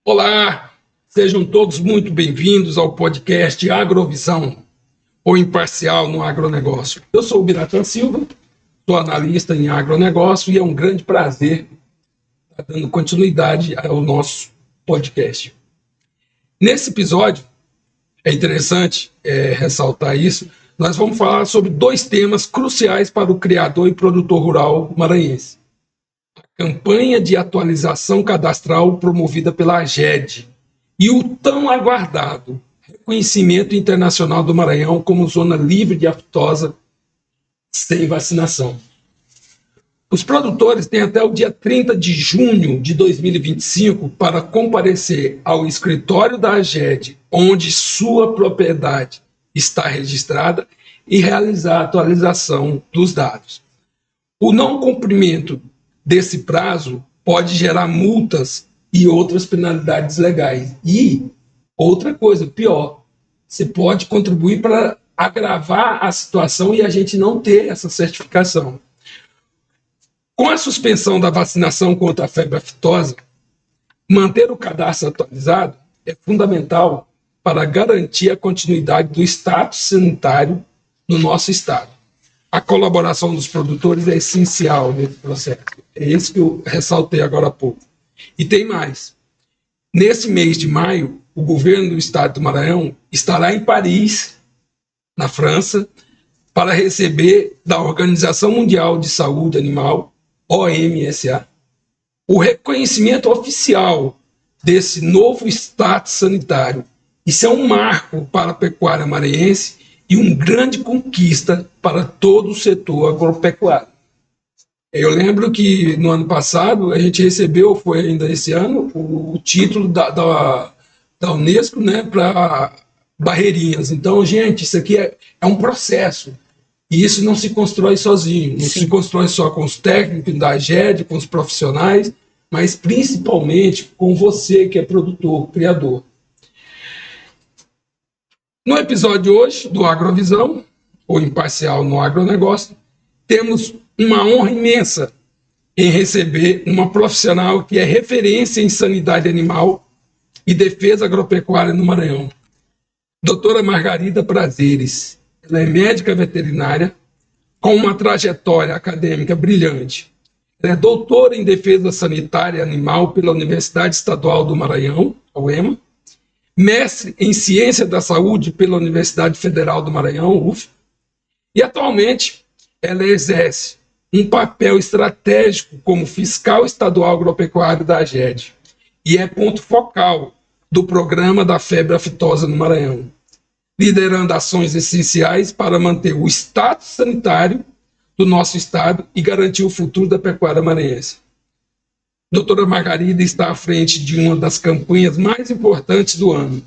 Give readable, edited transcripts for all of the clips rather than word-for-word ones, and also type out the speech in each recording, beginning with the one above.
Olá, sejam todos muito bem-vindos ao podcast Agrovisão, ou Imparcial no Agronegócio. Eu sou o Biratan Silva, sou analista em agronegócio e é um grande prazer estar dando continuidade ao nosso podcast. Nesse episódio, é interessante ressaltar isso, nós vamos falar sobre dois temas cruciais para o criador e produtor rural maranhense. Campanha de atualização cadastral promovida pela AGED e o tão aguardado reconhecimento internacional do Maranhão como zona livre de aftosa sem vacinação. Os produtores têm até o dia 30 de junho de 2025 para comparecer ao escritório da AGED, onde sua propriedade está registrada, e realizar a atualização dos dados. O não cumprimento desse prazo pode gerar multas e outras penalidades legais. E outra coisa, pior, você pode contribuir para agravar a situação e a gente não ter essa certificação. Com a suspensão da vacinação contra a febre aftosa, manter o cadastro atualizado é fundamental para garantir a continuidade do status sanitário no nosso estado. A colaboração dos produtores é essencial nesse processo. É isso que eu ressaltei agora há pouco. E tem mais. Nesse mês de maio, o governo do estado do Maranhão estará em Paris, na França, para receber da Organização Mundial de Saúde Animal, OMSA, o reconhecimento oficial desse novo status sanitário. Isso é um marco para a pecuária maranhense e uma grande conquista para todo o setor agropecuário. Eu lembro que no ano passado a gente recebeu, foi ainda esse ano, o título da Unesco, né, para Barreirinhas. Então, gente, isso aqui é um processo. E isso não se constrói sozinho, não se constrói só com os técnicos da AGED, com os profissionais, mas principalmente com você que é produtor, criador. No episódio de hoje do Agrovisão, ou Imparcial no Agronegócio, temos uma honra imensa em receber uma profissional que é referência em sanidade animal e defesa agropecuária no Maranhão. Doutora Margarida Prazeres. Ela é médica veterinária com uma trajetória acadêmica brilhante. Ela é doutora em defesa sanitária animal pela Universidade Estadual do Maranhão, a UEMA, mestre em Ciência da Saúde pela Universidade Federal do Maranhão, UF, e atualmente ela exerce um papel estratégico como fiscal estadual agropecuário da AGED e é ponto focal do programa da febre aftosa no Maranhão, liderando ações essenciais para manter o status sanitário do nosso estado e garantir o futuro da pecuária maranhense. Doutora Margarida está à frente de uma das campanhas mais importantes do ano,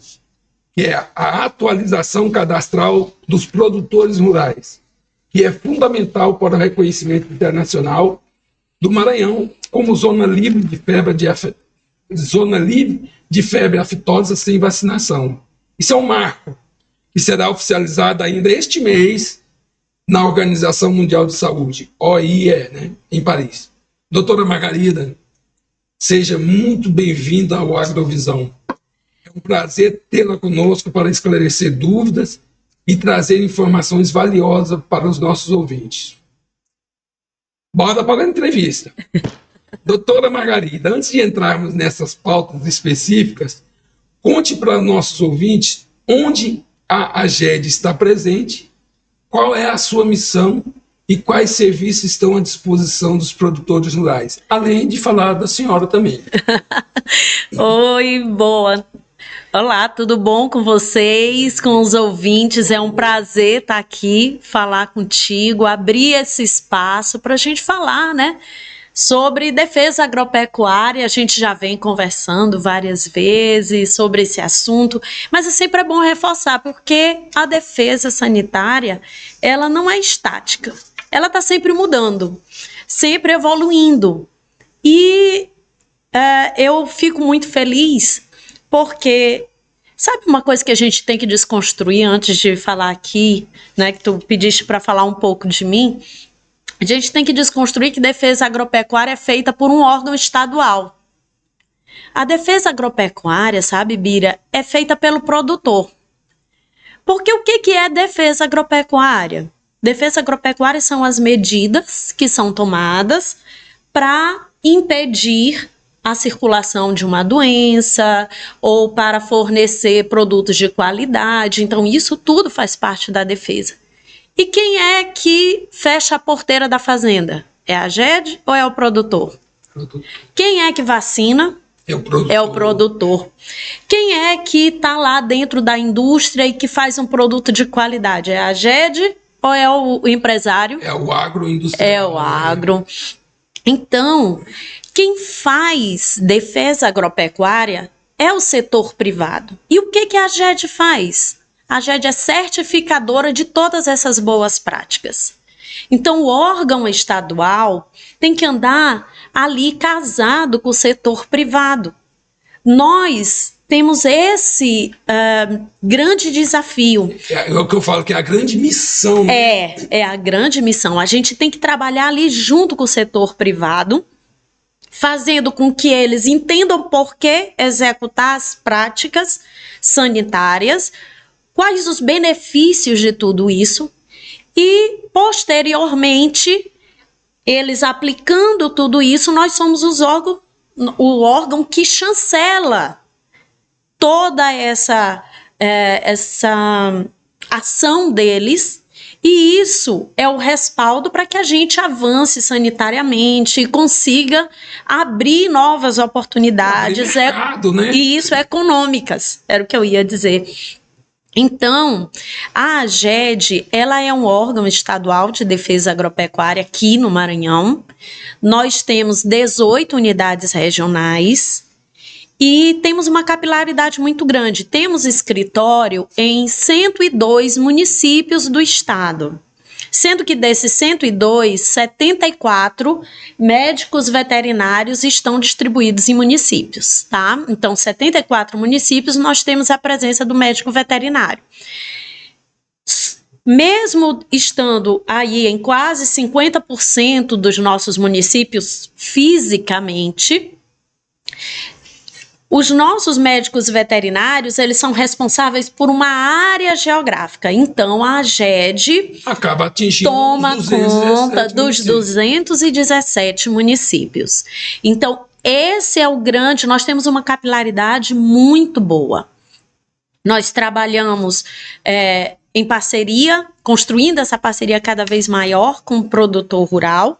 que é a atualização cadastral dos produtores rurais, que é fundamental para o reconhecimento internacional do Maranhão como zona livre de febre aftosa sem vacinação. Isso é um marco que será oficializado ainda este mês na Organização Mundial de Saúde, OIE, né, em Paris. Doutora Margarida, seja muito bem-vinda ao Agrovisão. É um prazer tê-la conosco para esclarecer dúvidas e trazer informações valiosas para os nossos ouvintes. Bora para a entrevista. Doutora Margarida, antes de entrarmos nessas pautas específicas, conte para nossos ouvintes onde a AGED está presente, qual é a sua missão e quais serviços estão à disposição dos produtores rurais, além de falar da senhora também. Oi, boa. Olá, tudo bom com vocês, com os ouvintes? É um prazer estar aqui, falar contigo, abrir esse espaço para a gente falar, né, sobre defesa agropecuária. A gente já vem conversando várias vezes sobre esse assunto, mas sempre é bom reforçar, porque a defesa sanitária, ela não é estática. Ela está sempre mudando, sempre evoluindo. E eu fico muito feliz porque, sabe uma coisa que a gente tem que desconstruir antes de falar aqui, né, que tu pediste para falar um pouco de mim? A gente tem que desconstruir que defesa agropecuária é feita por um órgão estadual. A defesa agropecuária, sabe, Bira, é feita pelo produtor. Porque o que é defesa agropecuária? Defesa agropecuária são as medidas que são tomadas para impedir a circulação de uma doença ou para fornecer produtos de qualidade. Então, isso tudo faz parte da defesa. E quem é que fecha a porteira da fazenda? É a AGED ou é o produtor? Quem é que vacina? É o produtor. É o produtor. Quem é que está lá dentro da indústria e que faz um produto de qualidade? É a AGED ou é o empresário? É o agroindustrial. É o agro. Então, quem faz defesa agropecuária é o setor privado. E o que a AGED faz? A AGED é certificadora de todas essas boas práticas. Então, o órgão estadual tem que andar ali casado com o setor privado. Nós temos esse grande desafio. É o que eu falo, que é a grande missão. É a grande missão. A gente tem que trabalhar ali junto com o setor privado, fazendo com que eles entendam por que executar as práticas sanitárias, quais os benefícios de tudo isso, e, posteriormente, eles aplicando tudo isso, nós somos o órgão que chancela toda essa ação deles, e isso é o respaldo para que a gente avance sanitariamente e consiga abrir novas oportunidades. Abrir mercado, né? E isso econômicas, era o que eu ia dizer. Então, a AGED, ela é um órgão estadual de defesa agropecuária aqui no Maranhão. Nós temos 18 unidades regionais e temos uma capilaridade muito grande. Temos escritório em 102 municípios do estado. Sendo que desses 102, 74 médicos veterinários estão distribuídos em municípios, tá? Então, 74 municípios, nós temos a presença do médico veterinário. Mesmo estando aí em quase 50% dos nossos municípios fisicamente, os nossos médicos veterinários, eles são responsáveis por uma área geográfica. Então, a AGED acaba atingindo toma conta dos 217 municípios. Então, esse é o grande... Nós temos uma capilaridade muito boa. Nós trabalhamos em parceria, construindo essa parceria cada vez maior com o produtor rural.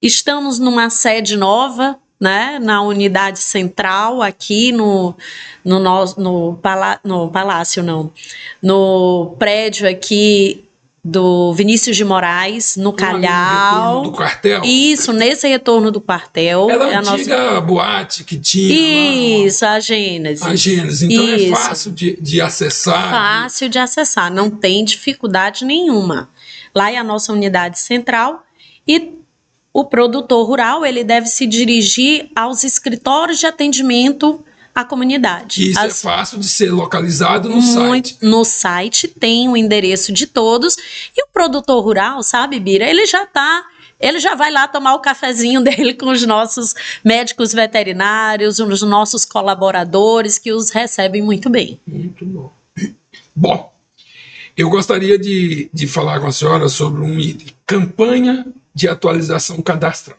Estamos numa sede nova, né, na unidade central, aqui no prédio aqui do Vinícius de Moraes, no Calhau. Retorno do quartel? Isso, nesse retorno do quartel. Ela é a antiga boate que tinha. Isso, a Gênesis. A Gênesis, então isso. É fácil de acessar. Fácil de acessar, não tem dificuldade nenhuma. Lá é a nossa unidade central e o produtor rural, ele deve se dirigir aos escritórios de atendimento à comunidade. Isso é fácil de ser localizado no site. No site tem o endereço de todos. E o produtor rural, sabe, Bira, ele já vai lá tomar o cafezinho dele com os nossos médicos veterinários, os nossos colaboradores, que os recebem muito bem. Muito bom. Bom, eu gostaria de falar com a senhora sobre um item. Campanha de atualização cadastral.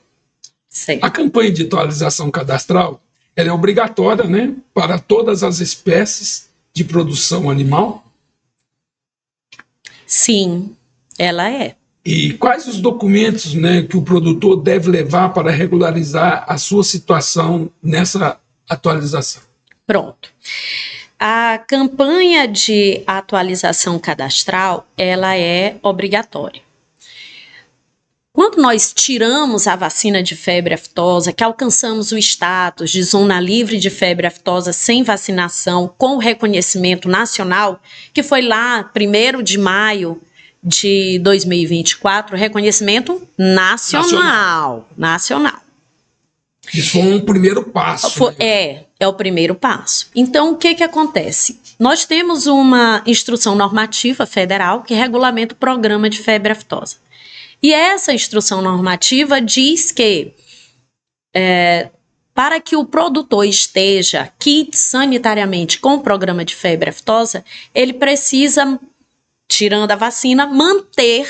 Certo. A campanha de atualização cadastral, ela é obrigatória, né, para todas as espécies de produção animal? Sim, ela é. E quais os documentos, né, que o produtor deve levar para regularizar a sua situação nessa atualização? Pronto. A campanha de atualização cadastral, ela é obrigatória. Quando nós tiramos a vacina de febre aftosa, que alcançamos o status de zona livre de febre aftosa sem vacinação, com o reconhecimento nacional, que foi lá 1º de maio de 2024, reconhecimento nacional. Isso foi um primeiro passo. É o primeiro passo. Então, o que acontece? Nós temos uma instrução normativa federal que regulamenta o programa de febre aftosa. E essa instrução normativa diz que para que o produtor esteja kit sanitariamente com o programa de febre aftosa, ele precisa, tirando a vacina, manter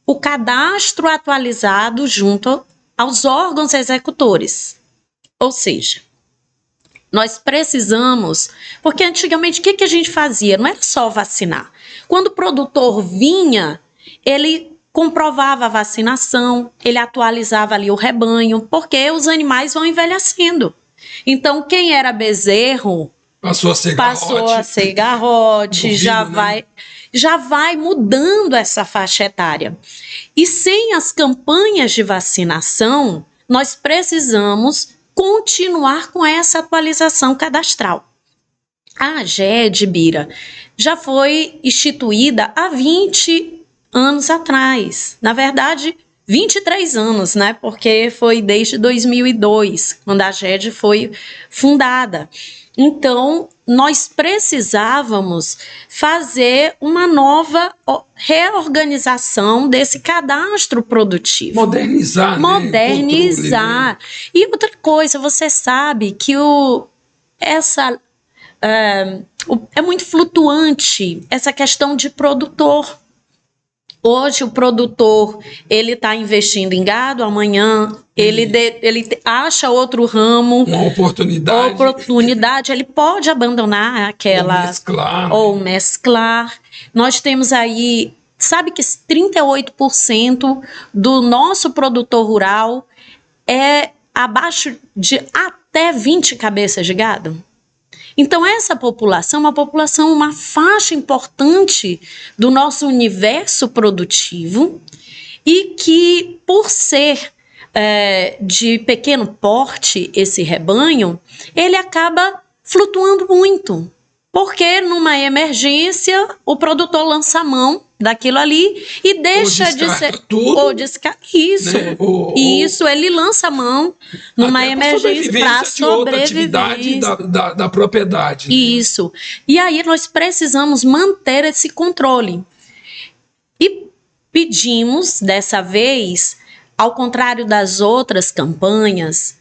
o cadastro atualizado junto aos órgãos executores. Ou seja, nós precisamos, porque antigamente o que a gente fazia? Não era só vacinar. Quando o produtor vinha, ele comprovava a vacinação, ele atualizava ali o rebanho, porque os animais vão envelhecendo. Então, quem era bezerro passou a ser garrote, bovino, já vai mudando essa faixa etária. E sem as campanhas de vacinação, nós precisamos continuar com essa atualização cadastral. A AGED, Bira, já foi instituída há 20 anos atrás. Na verdade, 23 anos, né? Porque foi desde 2002, quando a AGED foi fundada. Então, nós precisávamos fazer uma nova reorganização desse cadastro produtivo. Modernizar, né? E outra coisa, você sabe que é muito flutuante essa questão de produtor. Hoje o produtor, ele está investindo em gado, amanhã ele acha outro ramo. Uma oportunidade, ele pode abandonar aquela... Ou mesclar. Nós temos aí, sabe que 38% do nosso produtor rural é abaixo de até 20 cabeças de gado? Então, essa população é uma faixa importante do nosso universo produtivo e que, por ser de pequeno porte, esse rebanho, ele acaba flutuando muito. Porque numa emergência, o produtor lança a mão daquilo ali e deixa de ser... Tudo, isso, né? Isso, ele lança a mão numa emergência para sobreviver. Da propriedade. Isso. E aí nós precisamos manter esse controle. E pedimos, dessa vez, ao contrário das outras campanhas,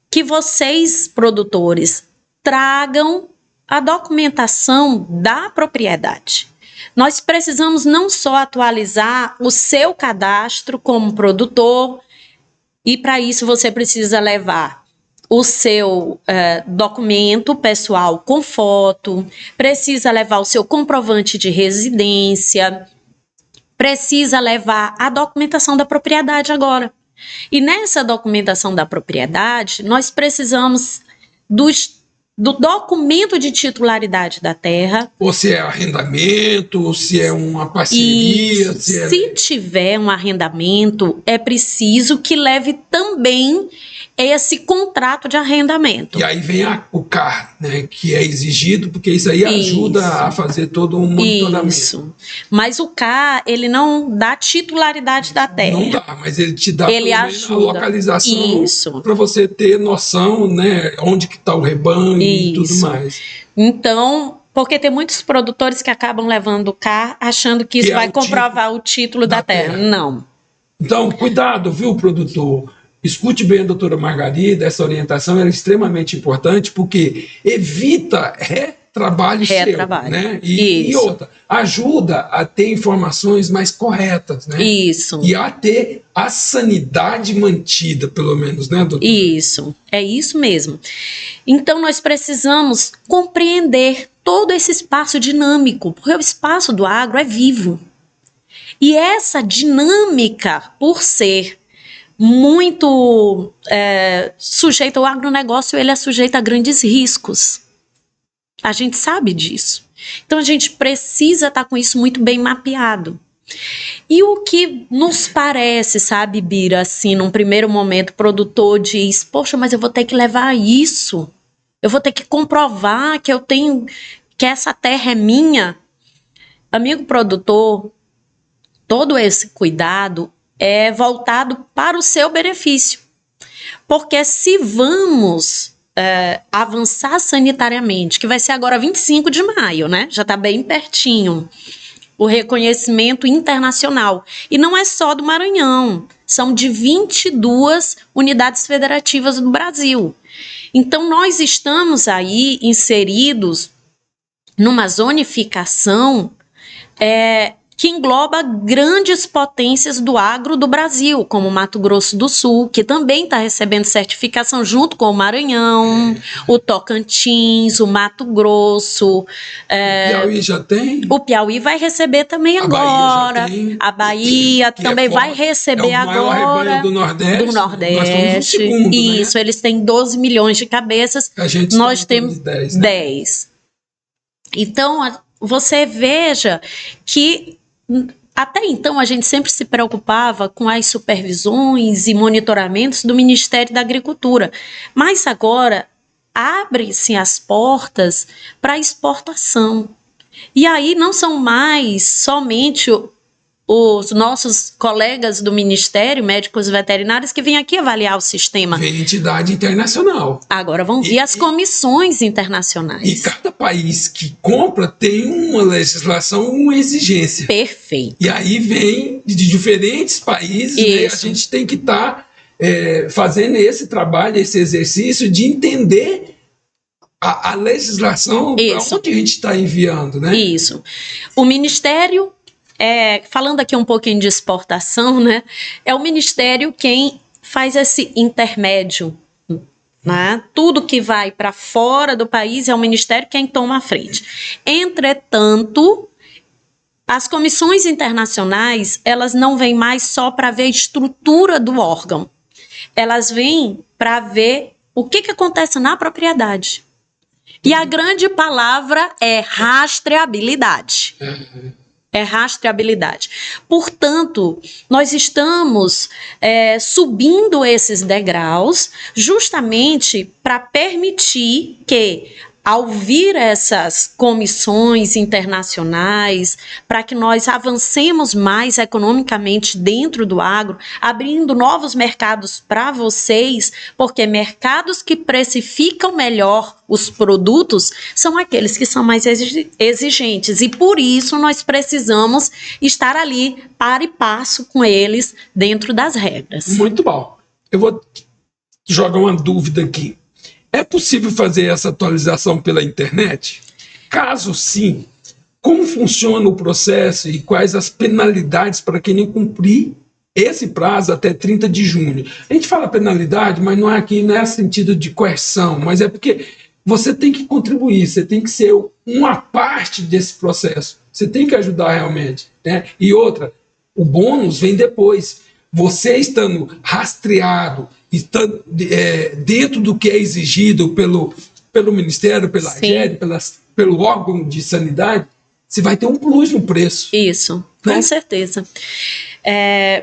que vocês, produtores, tragam a documentação da propriedade. Nós precisamos não só atualizar o seu cadastro como produtor, e para isso você precisa levar o seu documento pessoal com foto, precisa levar o seu comprovante de residência, precisa levar a documentação da propriedade agora. E nessa documentação da propriedade, nós precisamos do documento de titularidade da terra. Ou se é arrendamento, ou se é uma parceria. Se tiver um arrendamento, é preciso que leve também esse contrato de arrendamento. E aí vem o CAR, né, que é exigido, porque isso aí ajuda a fazer todo um monitoramento. Isso. Mas o CAR, ele não dá titularidade da terra. Não dá, mas ele te dá a localização para você ter noção, né, onde que está o rebanho e tudo mais. Então, porque tem muitos produtores que acabam levando o CAR achando que isso vai comprovar o título da terra. Não. Então, cuidado, viu, produtor? Escute bem a doutora Margarida, essa orientação é extremamente importante porque evita retrabalho seu, né? E outra, ajuda a ter informações mais corretas, né? Isso. E a ter a sanidade mantida, pelo menos, né, doutora? Isso, é isso mesmo. Então, nós precisamos compreender todo esse espaço dinâmico, porque o espaço do agro é vivo. E essa dinâmica, por ser muito sujeito ao agronegócio, ele é sujeito a grandes riscos. A gente sabe disso. Então, a gente precisa estar com isso muito bem mapeado. E o que nos parece, sabe, Bira, assim, num primeiro momento, o produtor diz, poxa, mas eu vou ter que levar isso. Eu vou ter que comprovar que essa terra é minha. Amigo produtor, todo esse cuidado é voltado para o seu benefício. Porque se vamos avançar sanitariamente, que vai ser agora 25 de maio, né? Já está bem pertinho, o reconhecimento internacional. E não é só do Maranhão. são de 22 unidades federativas do Brasil. Então, nós estamos aí inseridos numa zonificação que engloba grandes potências do agro do Brasil, como Mato Grosso do Sul, que também está recebendo certificação junto com o Maranhão, o Tocantins, o Mato Grosso. O Piauí já tem? O Piauí vai receber também agora. A Bahia também vai receber agora. É o maior rebanho do Nordeste. Do Nordeste. Nós estamos no segundo, isso, né? Eles têm 12 milhões de cabeças. Nós temos 10. Né? 10. Então, você veja que até então a gente sempre se preocupava com as supervisões e monitoramentos do Ministério da Agricultura, mas agora abrem-se as portas para exportação. E aí não são mais somente os nossos colegas do Ministério, médicos veterinários, que vêm aqui avaliar o sistema. Vem entidade internacional. Agora vão vir as comissões internacionais. E cada país que compra tem uma legislação, uma exigência. Perfeito. E aí vem de diferentes países, né? A gente tem que estar fazendo esse trabalho, esse exercício de entender a legislação para onde a gente está enviando, né? Isso. O Ministério... falando aqui um pouquinho de exportação, né? É o Ministério quem faz esse intermédio, né? Tudo que vai para fora do país é o Ministério quem toma a frente. Entretanto, as comissões internacionais, elas não vêm mais só para ver a estrutura do órgão. Elas vêm para ver o que acontece na propriedade. E a grande palavra é rastreabilidade. É rastreabilidade. Portanto, nós estamos subindo esses degraus justamente para permitir que, ao vir essas comissões internacionais, para que nós avancemos mais economicamente dentro do agro, abrindo novos mercados para vocês, porque mercados que precificam melhor os produtos são aqueles que são mais exigentes, e por isso nós precisamos estar ali par e passo com eles dentro das regras. Muito bom. Eu vou jogar uma dúvida aqui. É possível fazer essa atualização pela internet? Caso sim, como funciona o processo e quais as penalidades para quem não cumprir esse prazo até 30 de junho? A gente fala penalidade, mas não é aqui, não é sentido de coerção, mas é porque você tem que contribuir, você tem que ser uma parte desse processo, você tem que ajudar realmente, né? E outra, o bônus vem depois. Você estando rastreado, estando dentro do que é exigido pelo Ministério, pela AGED, pelo órgão de sanidade, você vai ter um plus no preço. Isso, né? Com certeza.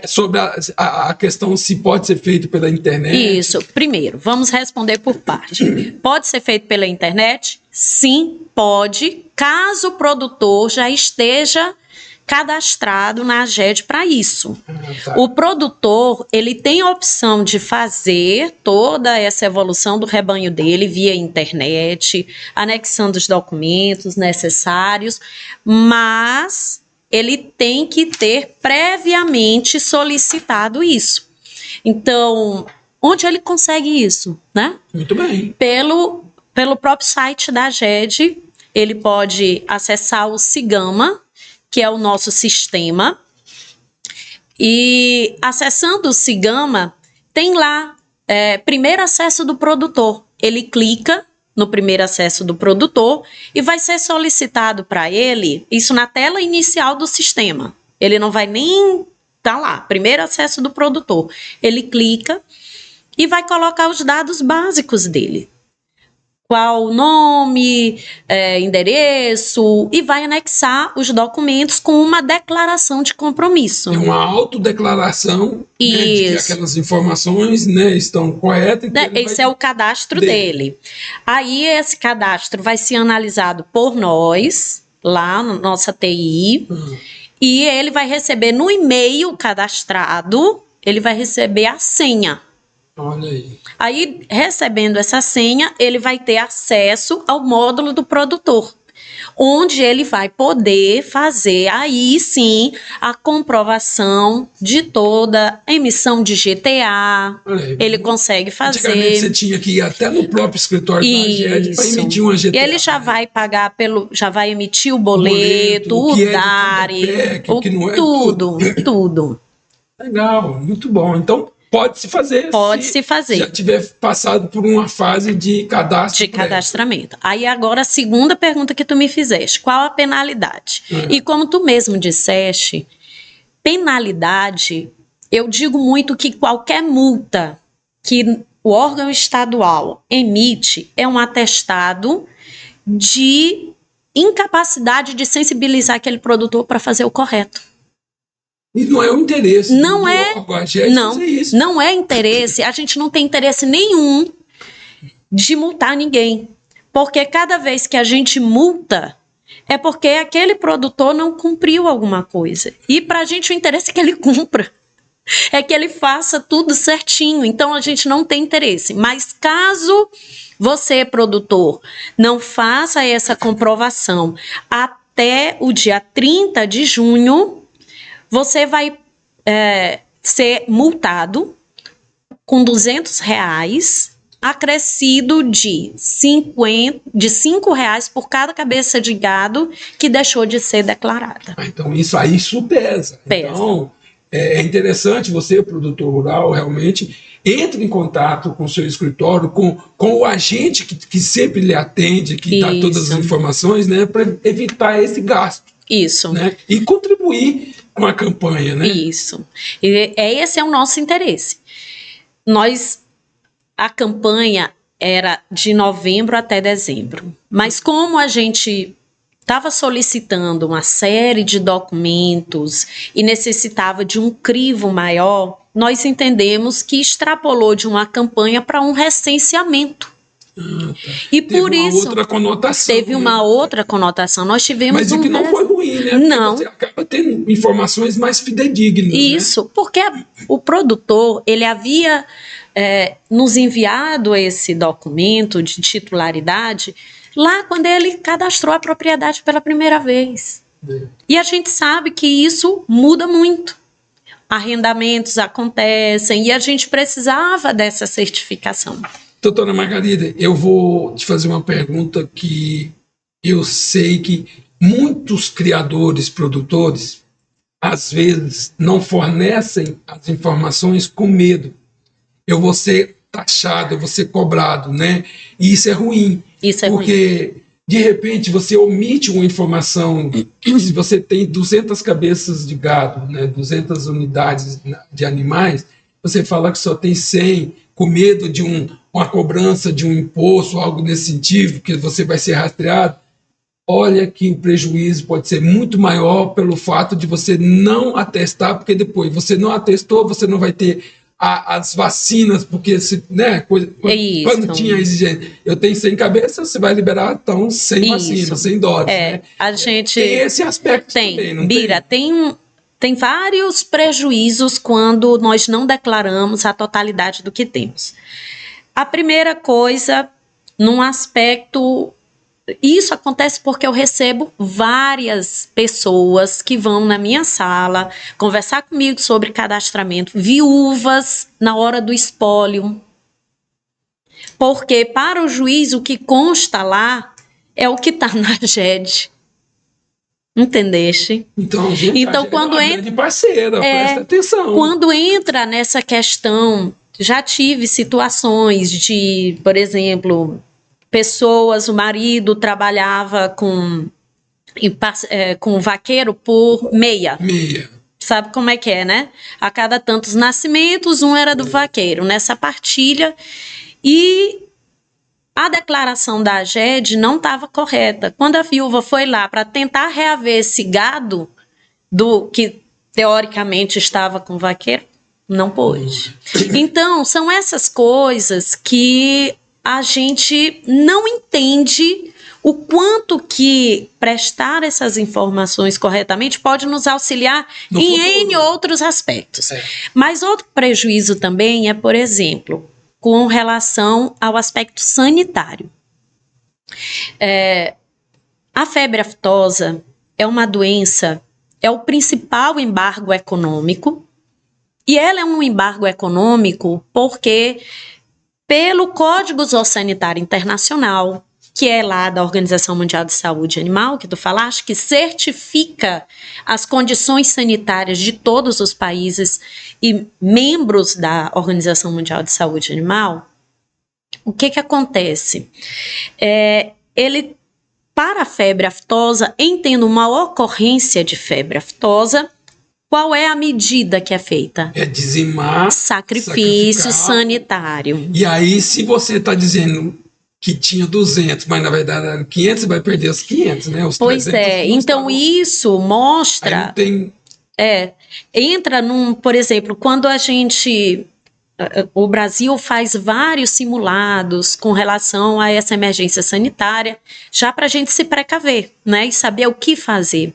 Sobre a questão se pode ser feito pela internet. Isso. Primeiro, vamos responder por parte. Pode ser feito pela internet? Sim, pode, caso o produtor já esteja cadastrado na AGED para isso. Tá. O produtor, ele tem a opção de fazer toda essa evolução do rebanho dele via internet, anexando os documentos necessários, mas ele tem que ter previamente solicitado isso. Então, onde ele consegue isso, né? Muito bem. Pelo próprio site da AGED, ele pode acessar o SIGAMA, que é o nosso sistema, e acessando o SIGAMA, tem lá primeiro acesso do produtor. Ele clica no primeiro acesso do produtor e vai ser solicitado para ele, isso na tela inicial do sistema. Ele não vai nem tá lá, primeiro acesso do produtor. Ele clica e vai colocar os dados básicos dele. Qual o nome, endereço, e vai anexar os documentos com uma declaração de compromisso. É uma autodeclaração, né, de que aquelas informações, né, estão corretas. Esse é o cadastro dele. Aí esse cadastro vai ser analisado por nós, lá na nossa TI, e ele vai receber no e-mail cadastrado, ele vai receber a senha. Olha aí. Aí, recebendo essa senha, ele vai ter acesso ao módulo do produtor. onde ele vai poder fazer aí sim a comprovação de toda a emissão de GTA. Ele consegue fazer. Antigamente você tinha que ir até no próprio escritório da AGED para emitir uma GTA. E ele já vai pagar já vai emitir o boleto, o DARE, tudo. Legal, muito bom. Então, pode-se fazer. Pode-se fazer. Já tiver passado por uma fase de cadastro. De cadastramento. Aí agora a segunda pergunta que tu me fizeste, qual a penalidade? E como tu mesmo disseste, penalidade, eu digo muito que qualquer multa que o órgão estadual emite é um atestado de incapacidade de sensibilizar aquele produtor para fazer o correto. E não é o interesse. Não é interesse. A gente não tem interesse nenhum de multar ninguém. Porque cada vez que a gente multa, é porque aquele produtor não cumpriu alguma coisa. E para a gente o interesse é que ele cumpra. É que ele faça tudo certinho. Então a gente não tem interesse. Mas caso você, produtor, não faça essa comprovação até o dia 30 de junho, você vai ser multado com R$200, acrescido de R$5 por cada cabeça de gado que deixou de ser declarada. Então isso pesa. Então é interessante você, produtor rural, realmente entre em contato com o seu escritório, com o agente que sempre lhe atende, que dá todas as informações, né, para evitar esse gasto. Isso. Né, e contribuir com a campanha, né? Isso. E esse é o nosso interesse. A campanha era de novembro até dezembro. Mas como a gente estava solicitando uma série de documentos e necessitava de um crivo maior, nós entendemos que extrapolou de uma campanha para um recenseamento. E por isso teve uma outra conotação. Nós tivemos mas que não foi ruim, né? Não. Você acaba tendo informações mais fidedignas. Isso, né? Porque o produtor ele havia nos enviado esse documento de titularidade lá quando ele cadastrou a propriedade pela primeira vez. E a gente sabe que isso muda muito. Arrendamentos acontecem e a gente precisava dessa certificação. Doutora Margarida, eu vou te fazer uma pergunta que eu sei que muitos criadores, produtores, às vezes não fornecem as informações com medo. Eu vou ser taxado, eu vou ser cobrado, né? E isso é ruim. Porque, de repente, você omite uma informação. Se você tem 200 cabeças de gado, né, 200 unidades de animais, você fala que só tem 100, com medo de uma cobrança de um imposto, algo nesse sentido, que você vai ser rastreado. Olha que o prejuízo pode ser muito maior pelo fato de você não atestar, porque depois você não atestou, você não vai ter as vacinas, porque né, quando tinha exigência, eu tenho 100 cabeças, você vai liberar então 100 vacinas, 100 doses. Né? A gente tem esse aspecto também, não Bira, tem vários prejuízos quando nós não declaramos a totalidade do que temos. A primeira coisa, num aspecto... Isso acontece porque eu recebo várias pessoas que vão na minha sala conversar comigo sobre cadastramento, viúvas na hora do espólio. Porque para o juiz o que consta lá é o que está na AGED. Entendeste? Então quando entra parceira, presta atenção. Quando entra nessa questão, já tive situações de, por exemplo, pessoas, o marido trabalhava com vaqueiro por meia. Sabe como é que é, né? A cada tantos nascimentos, um era do vaqueiro, nessa partilha. E a declaração da AGED não estava correta. Quando a viúva foi lá para tentar reaver esse gado que teoricamente estava com o vaqueiro, não pôde. Então, são essas coisas que a gente não entende o quanto que prestar essas informações corretamente pode nos auxiliar em N outros aspectos. Mas outro prejuízo também é, por exemplo, com relação ao aspecto sanitário. A febre aftosa é uma doença, é o principal embargo econômico, e ela é um embargo econômico porque, pelo Código Zoossanitário Internacional, que é lá da Organização Mundial de Saúde Animal, que tu falaste, que certifica as condições sanitárias de todos os países e membros da Organização Mundial de Saúde Animal, o que acontece? Ele, para a febre aftosa, em tendo uma ocorrência de febre aftosa, qual é a medida que é feita? É dizimar, sacrifício sanitário. E aí, se você está dizendo que tinha 200, mas na verdade eram 500, você vai perder os 500, né? Os pois é, então isso mostra... entra por exemplo, quando a gente... O Brasil faz vários simulados com relação a essa emergência sanitária, já para a gente se precaver, né? E saber o que fazer.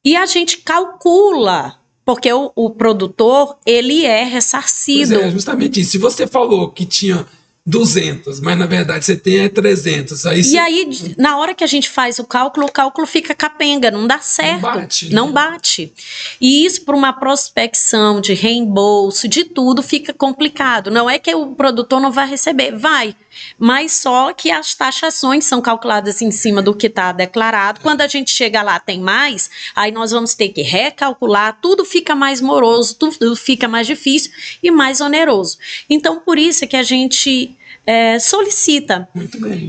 E a gente calcula, porque o produtor, ele é ressarcido. Pois é, justamente isso. Se você falou que tinha 200, mas na verdade você tem 300. E aí, na hora que a gente faz o cálculo fica capenga, não dá certo. Não bate. E isso, para uma prospecção de reembolso, de tudo, fica complicado. Não é que o produtor não vai receber, vai. Mas só que as taxações são calculadas em cima do que está declarado. Quando a gente chega lá, tem mais, aí nós vamos ter que recalcular, tudo fica mais moroso, tudo fica mais difícil e mais oneroso. Então, por isso é que a gente solicita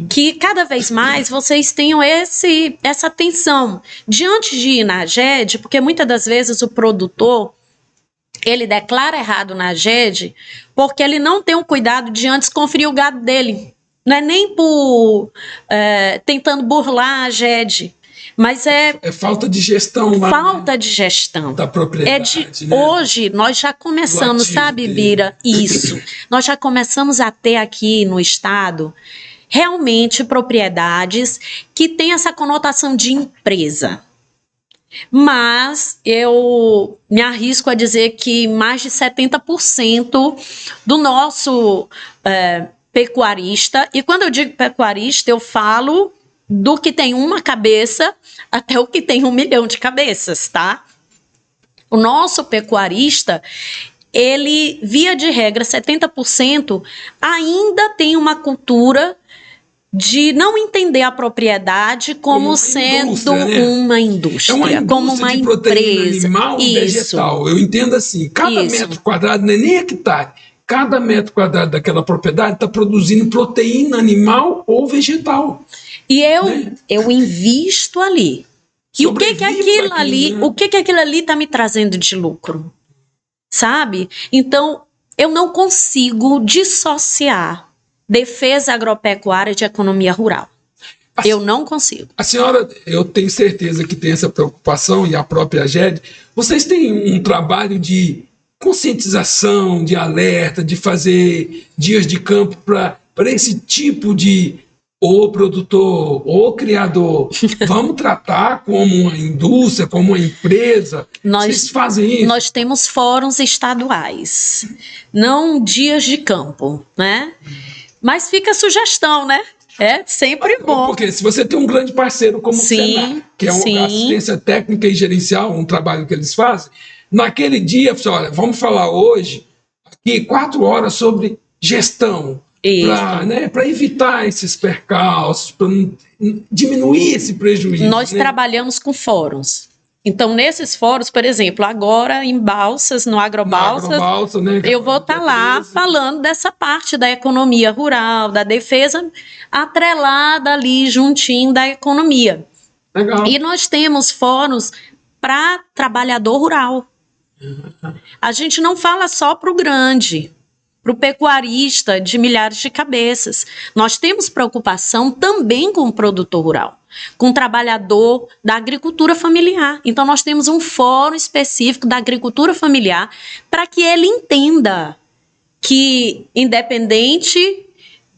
que cada vez mais vocês tenham essa atenção. Diante de ir na AGED, porque muitas das vezes o produtor, ele declara errado na AGED porque ele não tem o cuidado de antes conferir o gado dele. Não é nem por tentando burlar a AGED, mas é falta de gestão lá. Falta de gestão. Da propriedade. Né? Hoje nós já começamos, sabe, Bira? Isso. Nós já começamos a ter aqui no estado realmente propriedades que têm essa conotação de empresa. Mas eu me arrisco a dizer que mais de 70% do nosso pecuarista, e quando eu digo pecuarista, eu falo do que tem uma cabeça até o que tem 1 milhão de cabeças, tá? O nosso pecuarista, ele, via de regra, 70% ainda tem uma cultura de não entender a propriedade como sendo uma indústria, como uma empresa. Animal e vegetal. Eu entendo assim, cada metro quadrado, não é nem hectare, cada metro quadrado daquela propriedade está produzindo proteína animal ou vegetal. E eu invisto ali. E o que aquilo ali, né? O que aquilo ali está me trazendo de lucro? Sabe? Então, eu não consigo dissociar defesa agropecuária de economia rural. Eu não consigo. A senhora, eu tenho certeza que tem essa preocupação, e a própria AGED, vocês têm um trabalho de conscientização, de alerta, de fazer dias de campo para esse tipo de produtor, criador, vamos tratar como uma indústria, como uma empresa. Vocês fazem isso? Nós temos fóruns estaduais, não dias de campo, né? Mas fica a sugestão, né? É sempre bom. Porque se você tem um grande parceiro como o Senar, que é uma assistência técnica e gerencial, um trabalho que eles fazem, naquele dia, olha, vamos falar hoje, aqui, 4 horas sobre gestão, para evitar esses percalços, para diminuir esse prejuízo. Nós trabalhamos com fóruns. Então, nesses fóruns, por exemplo, agora em Balsas, no Agrobalsas, né, eu vou estar lá falando dessa parte da economia rural, da defesa, atrelada ali juntinho da economia. Legal. E nós temos fóruns para trabalhador rural. A gente não fala só para o grande, para o pecuarista de milhares de cabeças. Nós temos preocupação também com o produtor rural, com o trabalhador da agricultura familiar. Então, nós temos um fórum específico da agricultura familiar para que ele entenda que, independente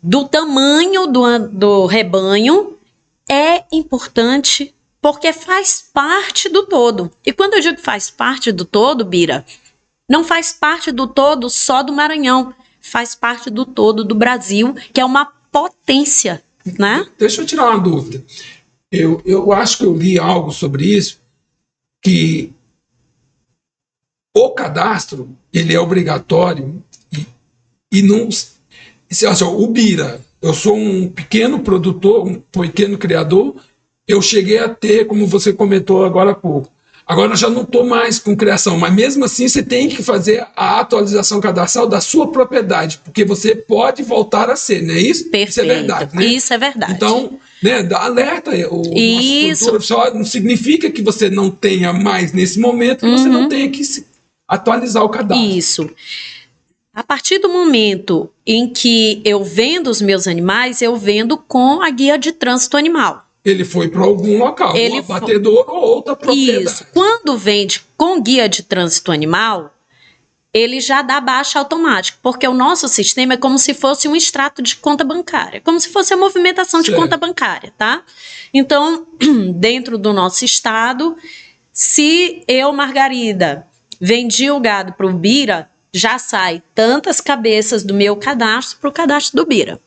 do tamanho do rebanho, é importante porque faz parte do todo. E quando eu digo que faz parte do todo, Bira, não faz parte do todo só do Maranhão, faz parte do todo do Brasil, que é uma potência, né? Deixa eu tirar uma dúvida. Eu acho que eu li algo sobre isso, que o cadastro, ele é obrigatório e não... Assim, o Bira, eu sou um pequeno produtor, um pequeno criador, eu cheguei a ter, como você comentou agora há pouco. Agora eu já não estou mais com criação, mas mesmo assim você tem que fazer a atualização cadastral da sua propriedade, porque você pode voltar a ser, não é isso? Perfeito. Isso é verdade, né? Isso é verdade. Então, né, dá alerta. O nosso produtor só não significa que você não tenha mais nesse momento, que você não tenha que atualizar o cadastro. Isso. A partir do momento em que eu vendo os meus animais, eu vendo com a guia de trânsito animal. Ele foi para algum local, um abatedouro ou outra propriedade. Isso. Quando vende com guia de trânsito animal, ele já dá baixa automática, porque o nosso sistema é como se fosse um extrato de conta bancária, como se fosse a movimentação de conta bancária, tá? Então, dentro do nosso estado, se eu, Margarida, vendi o gado para o Bira, já sai tantas cabeças do meu cadastro para o cadastro do Bira.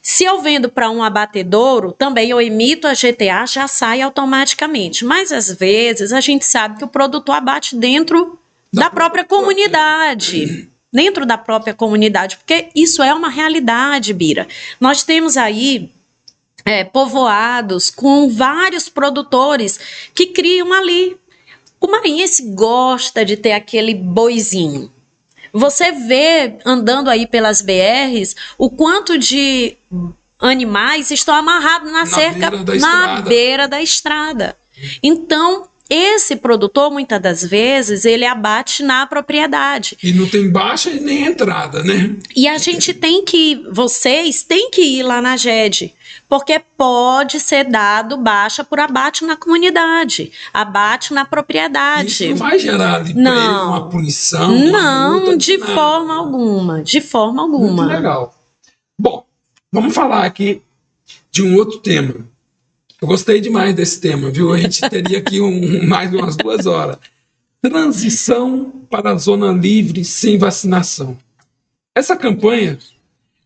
Se eu vendo para um abatedouro, também eu emito a GTA, já sai automaticamente. Mas às vezes a gente sabe que o produtor abate dentro da própria comunidade. Dentro da própria comunidade, porque isso é uma realidade, Bira. Nós temos aí povoados com vários produtores que criam ali. O maranhense gosta de ter aquele boizinho. Você vê, andando aí pelas BRs, o quanto de animais estão amarrados na cerca, na beira da estrada. Então, esse produtor, muitas das vezes, ele abate na propriedade. E não tem baixa e nem entrada, né? E a gente vocês têm que ir lá na GED, porque pode ser dado baixa por abate na comunidade, abate na propriedade. Isso não vai gerar ali pra ele uma punição? Não, de forma alguma, de forma alguma. Muito legal. Bom, vamos falar aqui de um outro tema. Eu gostei demais desse tema, viu? A gente teria aqui mais umas 2 horas. Transição para a zona livre sem vacinação. Essa campanha,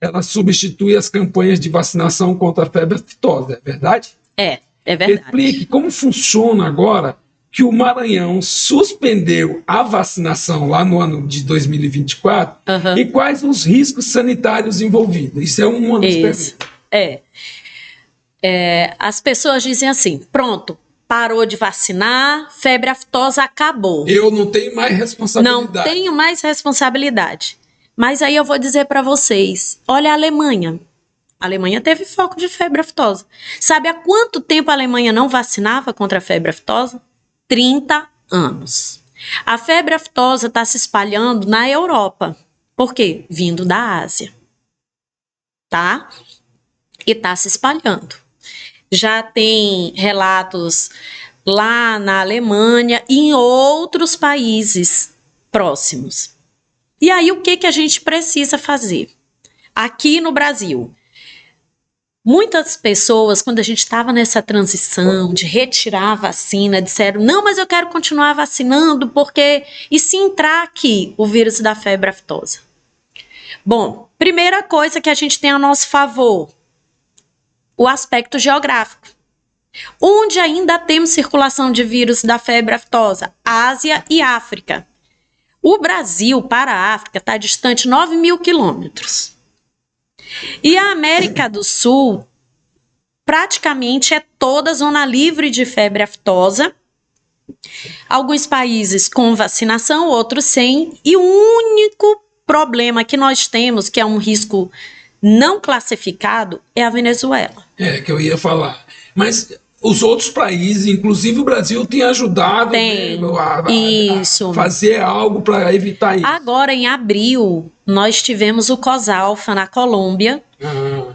ela substitui as campanhas de vacinação contra a febre aftosa, é verdade? É verdade. Explique como funciona agora que o Maranhão suspendeu a vacinação lá no ano de 2024 e quais os riscos sanitários envolvidos. Isso é uma das perguntas. As pessoas dizem assim, pronto, parou de vacinar, febre aftosa acabou. Eu não tenho mais responsabilidade. Não tenho mais responsabilidade. Mas aí eu vou dizer para vocês, olha a Alemanha. A Alemanha teve foco de febre aftosa. Sabe há quanto tempo a Alemanha não vacinava contra a febre aftosa? 30 anos. A febre aftosa está se espalhando na Europa. Por quê? Vindo da Ásia. Tá? E está se espalhando. Já tem relatos lá na Alemanha e em outros países próximos. E aí, o que a gente precisa fazer? Aqui no Brasil, muitas pessoas, quando a gente estava nessa transição de retirar a vacina, disseram, não, mas eu quero continuar vacinando, porque e se entrar aqui o vírus da febre aftosa? Bom, primeira coisa que a gente tem a nosso favor, o aspecto geográfico. Onde ainda temos circulação de vírus da febre aftosa? Ásia e África. O Brasil para a África está distante 9.000 quilômetros. E a América do Sul praticamente é toda zona livre de febre aftosa. Alguns países com vacinação, outros sem. E o único problema que nós temos, que é um risco não classificado, é a Venezuela. Que eu ia falar. Mas os outros países, inclusive o Brasil, tem ajudado a fazer algo para evitar isso. Agora, em abril, nós tivemos o COSALFA na Colômbia.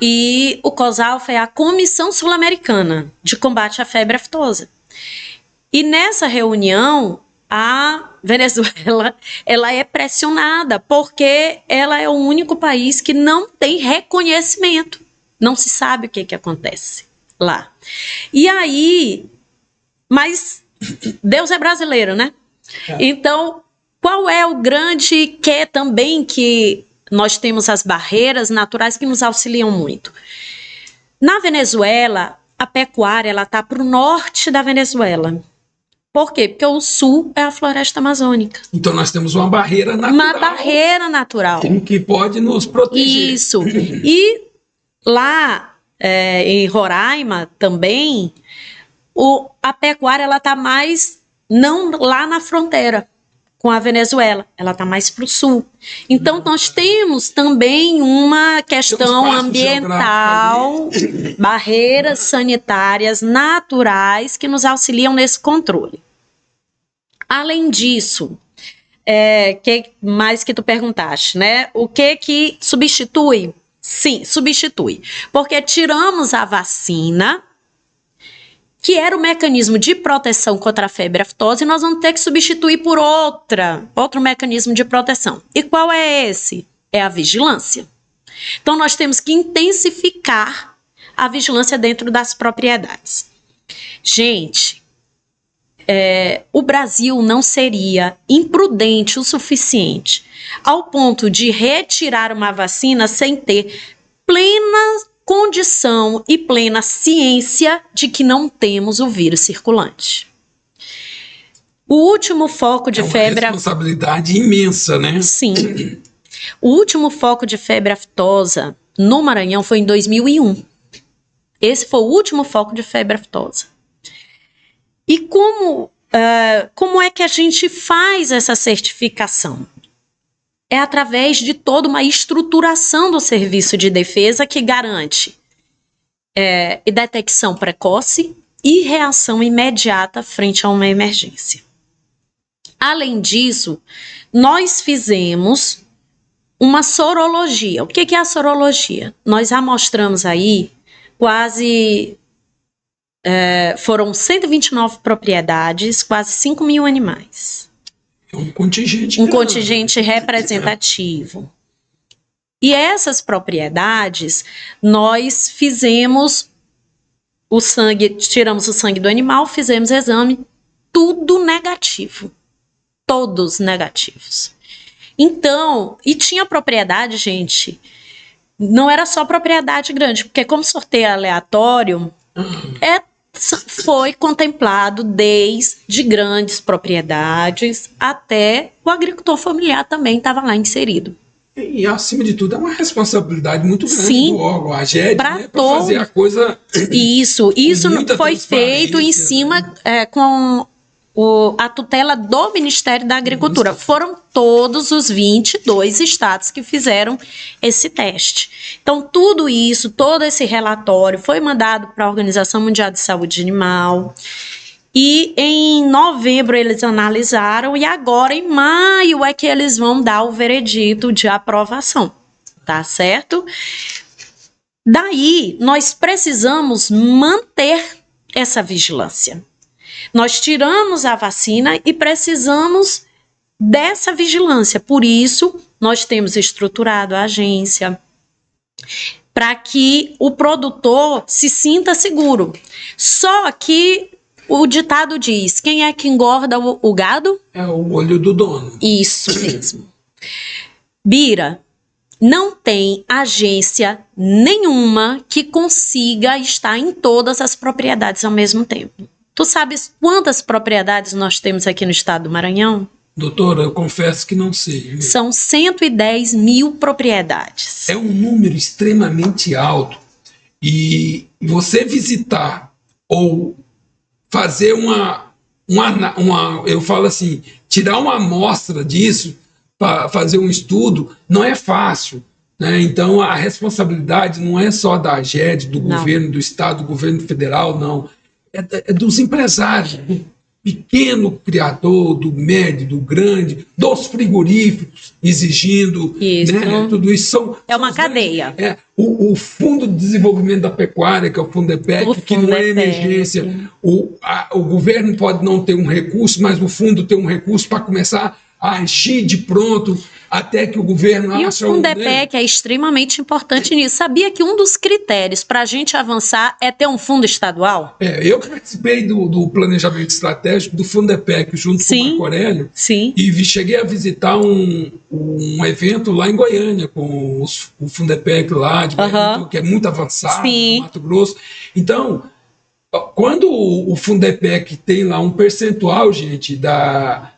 E o COSALFA é a Comissão Sul-Americana de Combate à Febre Aftosa. E nessa reunião, a Venezuela, ela é pressionada porque ela é o único país que não tem reconhecimento. Não se sabe o que acontece lá. E aí, mas Deus é brasileiro, né? Então, qual é o grande que também que nós temos as barreiras naturais que nos auxiliam muito? Na Venezuela, a pecuária ela está para o norte da Venezuela. Por quê? Porque o sul é a floresta amazônica. Então nós temos uma barreira natural. Uma barreira natural. Que pode nos proteger. Isso. E lá em Roraima também, a pecuária ela está mais, não lá na fronteira com a Venezuela, ela está mais para o sul. Então nós temos também uma questão ambiental, barreiras sanitárias naturais que nos auxiliam nesse controle. Além disso, que mais que tu perguntaste, né? O que substitui? Sim, substitui. Porque tiramos a vacina, que era o mecanismo de proteção contra a febre aftosa, e nós vamos ter que substituir por outro mecanismo de proteção. E qual é esse? É a vigilância. Então, nós temos que intensificar a vigilância dentro das propriedades. Gente, o Brasil não seria imprudente o suficiente ao ponto de retirar uma vacina sem ter plena condição e plena ciência de que não temos o vírus circulante. O último foco de febre... É uma responsabilidade imensa, né? Sim. O último foco de febre aftosa no Maranhão foi em 2001. Esse foi o último foco de febre aftosa. E como é que a gente faz essa certificação? É através de toda uma estruturação do serviço de defesa que garante detecção precoce e reação imediata frente a uma emergência. Além disso, nós fizemos uma sorologia. O que é a sorologia? Nós amostramos aí foram 129 propriedades, quase 5 mil animais. É um contingente. Um contingente representativo. E essas propriedades, nós fizemos tiramos o sangue do animal, fizemos exame, tudo negativo. Todos negativos. Então, e tinha propriedade, gente, não era só propriedade grande, porque como sorteio aleatório, foi contemplado desde grandes propriedades até o agricultor familiar também estava lá inserido. E, acima de tudo, é uma responsabilidade muito grande. Sim, do órgão, a GED, para fazer a coisa... Isso foi feito em cima com a tutela do Ministério da Agricultura. Foram todos os 22 estados que fizeram esse teste. Então, tudo isso, todo esse relatório foi mandado para a Organização Mundial de Saúde Animal. E em novembro eles analisaram e agora em maio é que eles vão dar o veredito de aprovação, tá certo? Daí, nós precisamos manter essa vigilância. Nós tiramos a vacina e precisamos dessa vigilância. Por isso, nós temos estruturado a agência para que o produtor se sinta seguro. Só que o ditado diz, quem é que engorda o gado? É o olho do dono. Isso mesmo. Bira, não tem agência nenhuma que consiga estar em todas as propriedades ao mesmo tempo. Tu sabes quantas propriedades nós temos aqui no estado do Maranhão? Doutora, eu confesso que não sei. São 110 mil propriedades. É um número extremamente alto. E você visitar ou fazer eu falo assim, tirar uma amostra disso para fazer um estudo não é fácil, né? Então a responsabilidade não é só da AGED, do governo do estado, do governo federal, não. É dos empresários, do pequeno criador, do médio, do grande, dos frigoríficos exigindo, isso. Né? Tudo isso é uma cadeia. O Fundo de Desenvolvimento da Pecuária, que é o Fundepec, que não é emergência. O governo pode não ter um recurso, mas o fundo tem um recurso para começar a agir de pronto até que o governo ache... E o Fundepec é extremamente importante nisso. Sabia que um dos critérios para a gente avançar é ter um fundo estadual? Eu participei do planejamento estratégico do Fundepec junto com o Marco Aurélio. Sim. E cheguei a visitar um evento lá em Goiânia com o Fundepec lá, que é muito avançado, no Mato Grosso. Então, Quando o Fundepec tem lá um percentual, gente, da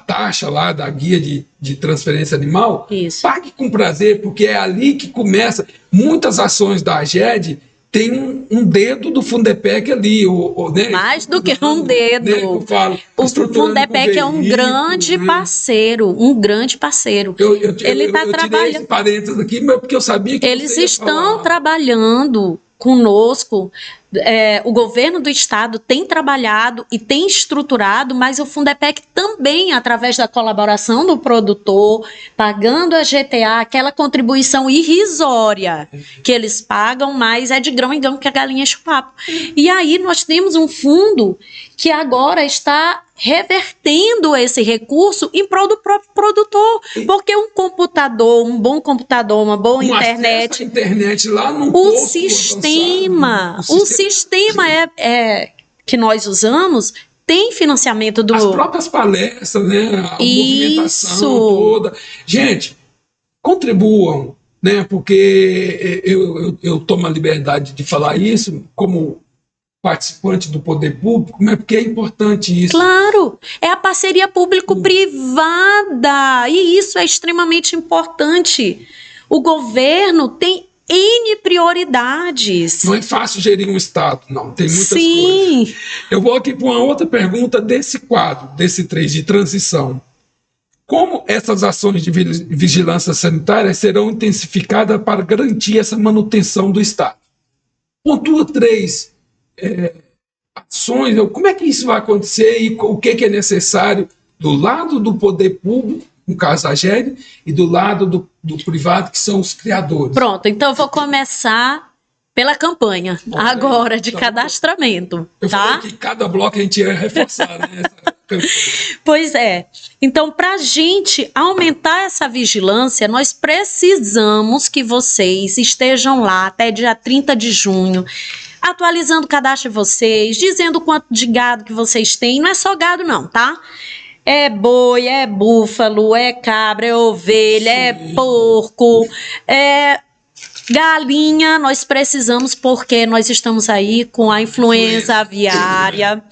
taxa lá, da guia de transferência animal, Isso. pague com prazer, porque é ali que começa. Muitas ações da AGED tem um dedo do Fundepec ali. Né, mais do que um dedo. Né, eu falo, o Fundepec é um grande parceiro, um grande parceiro. Ele está trabalhando. Esse parênteses aqui, mas porque eu sabia que eles estão trabalhando conosco. O governo do estado tem trabalhado e tem estruturado, mas o Fundepec também, através da colaboração do produtor, pagando a GTA, aquela contribuição irrisória que eles pagam, mas é de grão em grão que a galinha enche o papo. E aí nós temos um fundo que agora está revertendo esse recurso em prol do próprio produtor, porque um computador, um bom computador, uma boa internet, internet lá no o sistema que nós usamos tem financiamento do... As próprias palestras, né? A movimentação toda. Gente, contribuam, né? Porque eu tomo a liberdade de falar isso como participante do poder público, mas porque é importante isso. Claro, é a parceria público-privada, e isso é extremamente importante. O governo tem N prioridades. Não é fácil gerir um Estado, não. Tem muitas coisas. Eu vou aqui para uma outra pergunta desse quadro, desse 3 de transição. Como essas ações de vigilância sanitária serão intensificadas para garantir essa manutenção do Estado? Pontua 3. Ações, como é que isso vai acontecer e o que é necessário do lado do poder público, no caso a AGED, e do lado do privado, que são os criadores. Pronto, então eu vou começar pela campanha agora de cadastramento. Eu falei que cada bloco a gente ia reforçar, né? Pois é. Então, para a gente aumentar essa vigilância, nós precisamos que vocês estejam lá até dia 30 de junho, atualizando o cadastro de vocês, dizendo quanto de gado que vocês têm. Não é só gado não, tá? É boi, é búfalo, é cabra, é ovelha, é porco, é galinha. Nós precisamos, porque nós estamos aí com a influenza aviária.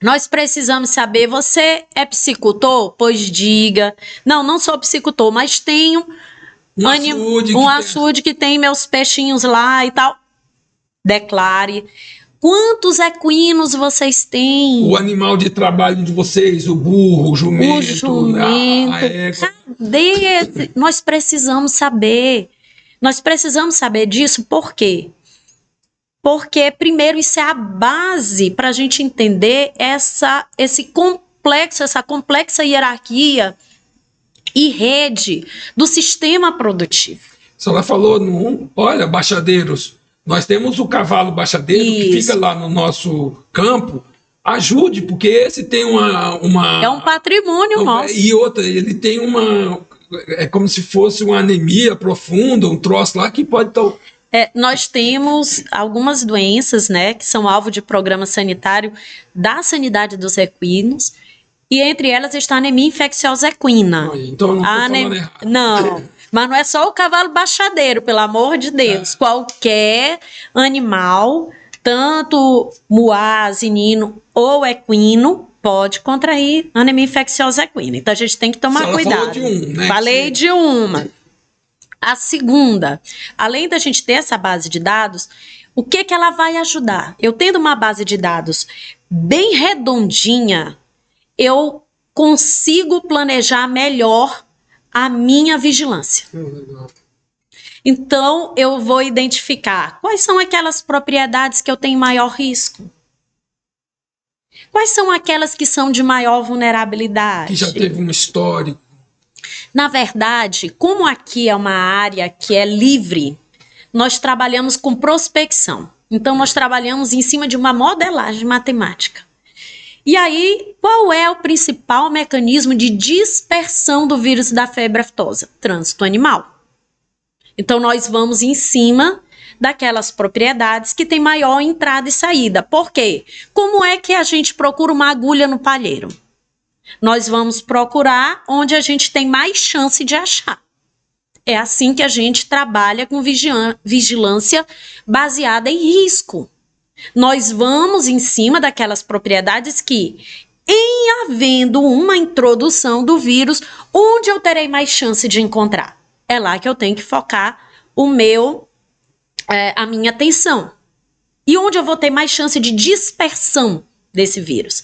Nós precisamos saber, você é piscicultor? Pois diga. Não sou piscicultor, mas tenho um açude que tem meus peixinhos lá e tal. Declare. Quantos equinos vocês têm? O animal de trabalho de vocês, o burro, o jumento. A égua. Cadê? Nós precisamos saber. Nós precisamos saber disso, por quê? Porque, primeiro, isso é a base para a gente entender essa complexa hierarquia e rede do sistema produtivo. A senhora falou, olha, baixadeiros, nós temos o cavalo baixadeiro que fica lá no nosso campo. Ajude, porque esse tem uma... É um patrimônio nosso. E outra, ele tem é como se fosse uma anemia profunda, um troço lá que pode estar... Nós temos algumas doenças, né, que são alvo de programa sanitário da sanidade dos equinos, e entre elas está a anemia infecciosa equina. Então não estou falando errado. Não, mas não é só o cavalo baixadeiro, pelo amor de Deus. Qualquer animal, tanto muá, zinino ou equino, pode contrair anemia infecciosa equina. Então a gente tem que tomar cuidado. Falei de uma. A segunda, além da gente ter essa base de dados, o que ela vai ajudar? Eu tendo uma base de dados bem redondinha, eu consigo planejar melhor a minha vigilância. Então, eu vou identificar quais são aquelas propriedades que eu tenho maior risco. Quais são aquelas que são de maior vulnerabilidade? Que já teve um histórico. Na verdade, como aqui é uma área que é livre, nós trabalhamos com prospecção. Então, nós trabalhamos em cima de uma modelagem matemática. E aí, qual é o principal mecanismo de dispersão do vírus da febre aftosa? Trânsito animal. Então, nós vamos em cima daquelas propriedades que têm maior entrada e saída. Por quê? Como é que a gente procura uma agulha no palheiro? Nós vamos procurar onde a gente tem mais chance de achar. É assim que a gente trabalha com vigilância baseada em risco. Nós vamos em cima daquelas propriedades que, em havendo uma introdução do vírus, onde eu terei mais chance de encontrar? É lá que eu tenho que focar a minha atenção. E onde eu vou ter mais chance de dispersão desse vírus?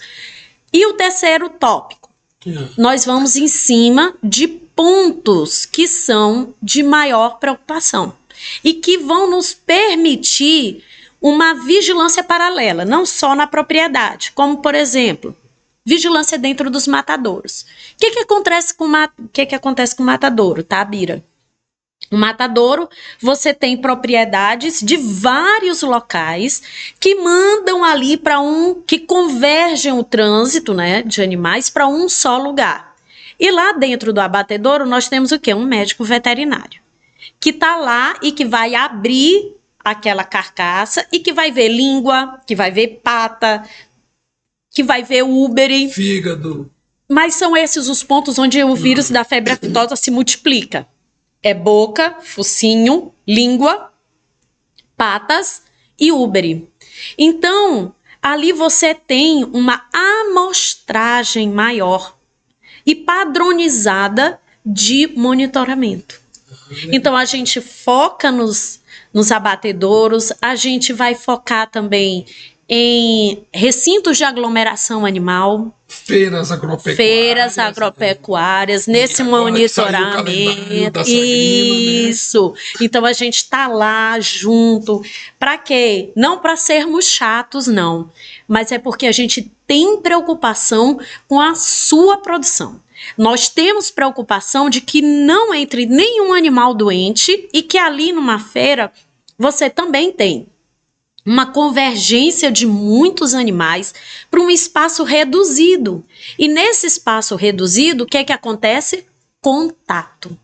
E o terceiro tópico, nós vamos em cima de pontos que são de maior preocupação e que vão nos permitir uma vigilância paralela, não só na propriedade, como, por exemplo, vigilância dentro dos matadouros. O que acontece com o matadouro, tá, Bira? O matadouro, você tem propriedades de vários locais que mandam ali que convergem o trânsito, né, de animais para um só lugar. E lá dentro do abatedouro nós temos o quê? Um médico veterinário, que está lá e que vai abrir aquela carcaça e que vai ver língua, que vai ver pata, que vai ver úbere, fígado. Mas são esses os pontos onde o vírus da febre aftosa se multiplica. É boca, focinho, língua, patas e úbere. Então, ali você tem uma amostragem maior e padronizada de monitoramento. Então, a gente foca nos abatedouros, a gente vai focar também em recintos de aglomeração animal, feiras agropecuárias, nesse monitoramento. Isso. Né? Então a gente está lá junto. Para quê? Não para sermos chatos, não. Mas é porque a gente tem preocupação com a sua produção. Nós temos preocupação de que não entre nenhum animal doente e que ali numa feira você também tem uma convergência de muitos animais para um espaço reduzido. E nesse espaço reduzido, o que é que acontece? Contato.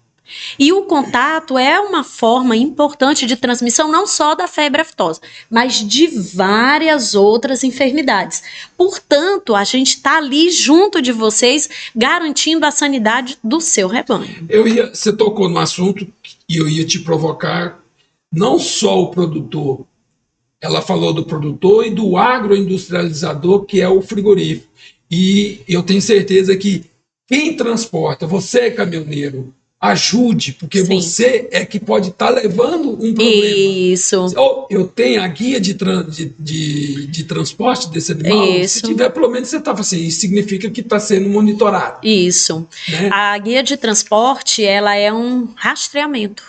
E o contato é uma forma importante de transmissão não só da febre aftosa, mas de várias outras enfermidades. Portanto, a gente está ali junto de vocês, garantindo a sanidade do seu rebanho. Você tocou no assunto e eu ia te provocar, não só o produtor. Ela falou do produtor e do agroindustrializador, que é o frigorífico. E eu tenho certeza que quem transporta, você caminhoneiro, ajude, porque Sim. você é que pode estar levando um problema. Isso. Eu tenho a guia de transporte desse animal. Isso. Se tiver, pelo menos você está assim, isso significa que está sendo monitorado. Isso. Né? A guia de transporte, ela é um rastreamento.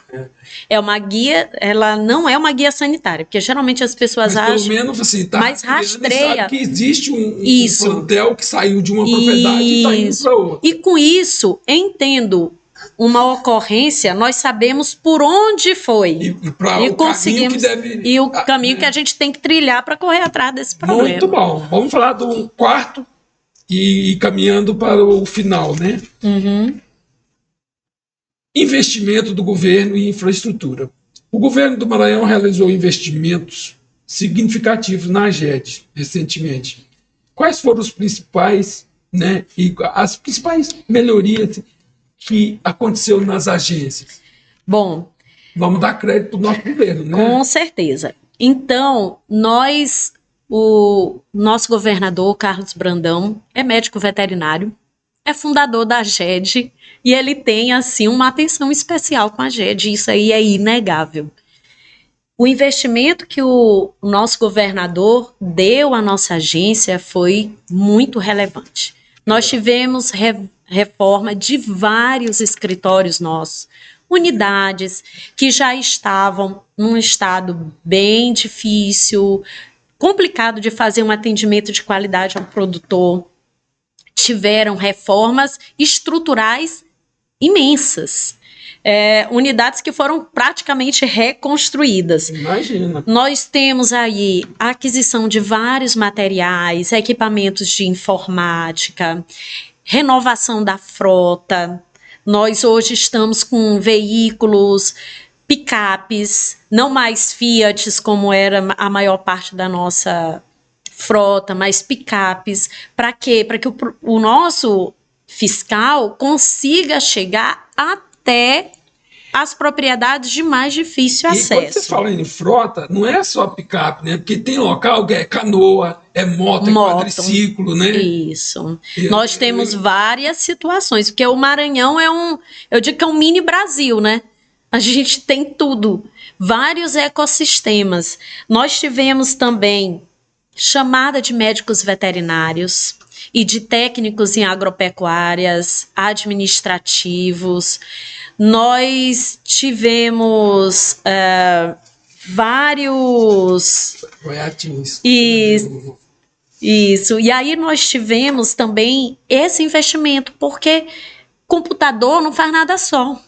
É uma guia, ela não é uma guia sanitária, porque geralmente as pessoas acham... Pelo menos assim, tá, mas rastreia. Sabe que existe um plantel que saiu de uma propriedade e está indo para outra. E com isso, entendo uma ocorrência, nós sabemos por onde foi. E conseguimos o caminho que a gente tem que trilhar para correr atrás desse problema. Muito bom. Vamos falar do quarto e caminhando para o final, né? Uhum. Investimento do governo em infraestrutura. O governo do Maranhão realizou investimentos significativos na AGED recentemente. Quais foram os principais, né, e as principais melhorias que aconteceu nas agências? Bom, vamos dar crédito para o nosso governo, né? Com certeza. Então, o nosso governador, Carlos Brandão, é médico veterinário, é fundador da AGED e ele tem, assim, uma atenção especial com a AGED, isso aí é inegável. O investimento que o nosso governador deu à nossa agência foi muito relevante. Nós tivemos reforma de vários escritórios nossos, unidades que já estavam num estado bem difícil, complicado de fazer um atendimento de qualidade ao produtor. Tiveram reformas estruturais imensas. Unidades que foram praticamente reconstruídas. Imagina. Nós temos aí a aquisição de vários materiais, equipamentos de informática, renovação da frota. Nós hoje estamos com veículos, picapes, não mais Fiats, como era a maior parte da nossa frota, mas picapes. Para quê? Para que o nosso fiscal consiga chegar até as propriedades de mais difícil E quando você acesso. fala em frota, não é só picape, né? Porque tem local que é canoa, é moto, é quadriciclo, né? Isso. Nós temos várias situações, porque o Maranhão eu digo que é um mini Brasil, né? A gente tem tudo, vários ecossistemas. Nós tivemos também chamada de médicos veterinários e de técnicos em agropecuárias, administrativos. Nós tivemos vários... Isso. E aí nós tivemos também esse investimento, porque computador não faz nada só.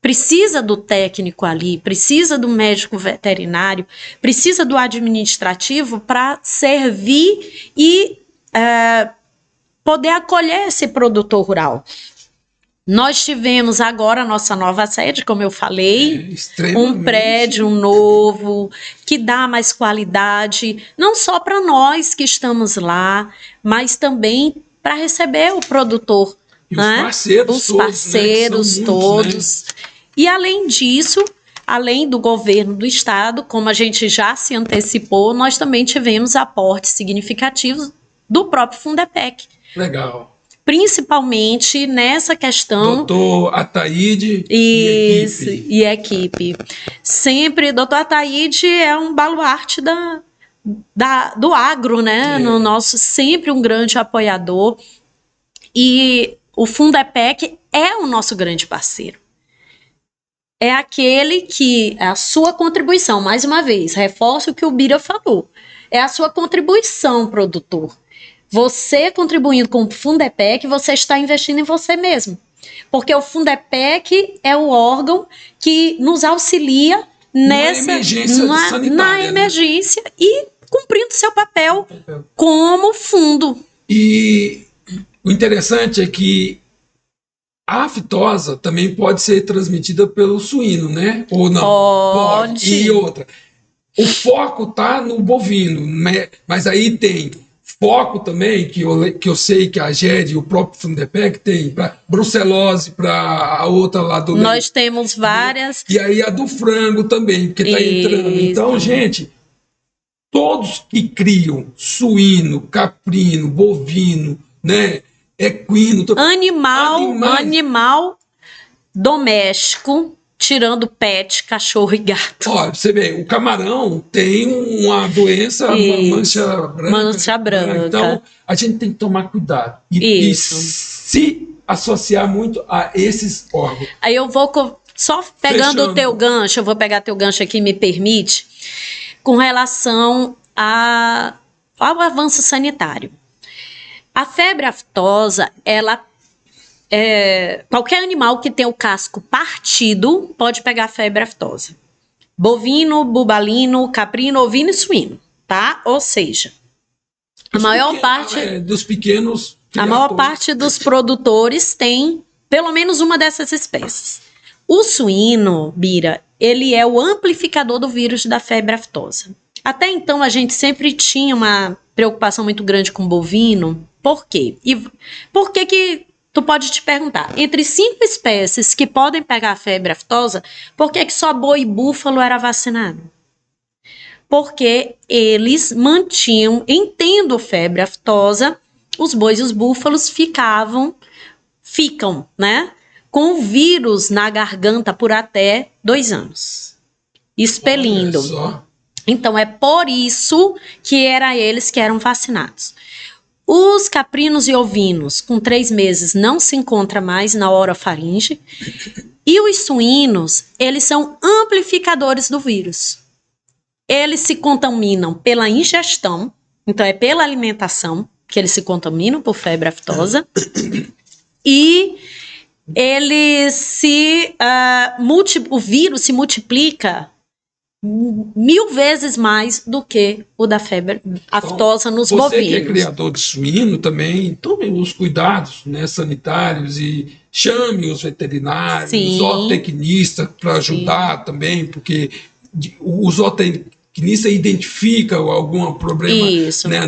Precisa do técnico ali, precisa do médico veterinário, precisa do administrativo para servir e poder acolher esse produtor rural. Nós tivemos agora a nossa nova sede, como eu falei, um prédio novo, que dá mais qualidade, não só para nós que estamos lá, mas também para receber o produtor. E os parceiros todos. E além disso, além do governo do estado, como a gente já se antecipou, nós também tivemos aportes significativos do próprio Fundepec. Legal. Principalmente nessa questão... Doutor Ataíde e equipe. Sempre, doutor Ataíde é um baluarte do agro, né? No nosso, sempre um grande apoiador. E o Fundepec é o nosso grande parceiro. É aquele que, a sua contribuição, mais uma vez, reforço o que o Bira falou, é a sua contribuição, produtor. Você contribuindo com o Fundepec, você está investindo em você mesmo. Porque o Fundepec é o órgão que nos auxilia na emergência e cumprindo seu papel como fundo. E o interessante é que a aftosa também pode ser transmitida pelo suíno, né? Ou não? Pode. E outra, o foco está no bovino, né? Mas aí tem foco também, que eu sei que a GED e o próprio Fundepec tem, para brucelose, para a outra lá do... Nós temos várias. E aí a do frango também, porque está entrando. Então, gente, todos que criam suíno, caprino, bovino, né? Equino, animal doméstico, tirando pet, cachorro e gato. Olha, você vê, o camarão tem uma doença, uma mancha branca. Então, a gente tem que tomar cuidado. E se associar muito a esses órgãos. Aí eu vou, só pegando o teu gancho, eu vou pegar teu gancho aqui, me permite, com relação ao avanço sanitário. A febre aftosa, qualquer animal que tem o casco partido pode pegar febre aftosa. Bovino, bubalino, caprino, ovino e suíno, tá? Ou seja, a maior parte dos pequenos... A maior parte dos produtores tem pelo menos uma dessas espécies. O suíno, Bira, ele é o amplificador do vírus da febre aftosa. Até então, a gente sempre tinha uma preocupação muito grande com o bovino. Por quê? E por que tu pode te perguntar? Entre 5 espécies que podem pegar a febre aftosa, por que só boi e búfalo era vacinado? Porque eles mantinham, tendo febre aftosa, os bois e os búfalos ficam, né, com o vírus na garganta por até 2 anos, expelindo. Olha só. Então, é por isso que era eles que eram vacinados. Os caprinos e ovinos, com 3 meses, não se encontra mais na orofaringe. E os suínos, eles são amplificadores do vírus. Eles se contaminam pela ingestão, então é pela alimentação que eles se contaminam por febre aftosa. E eles o vírus se multiplica 1000 vezes mais do que o da febre aftosa nos bovinos. Você que é criador de suíno também, tome os cuidados, né, sanitários e chame os veterinários, os zootecnistas para ajudar também, porque o zootecnista identifica algum problema, né,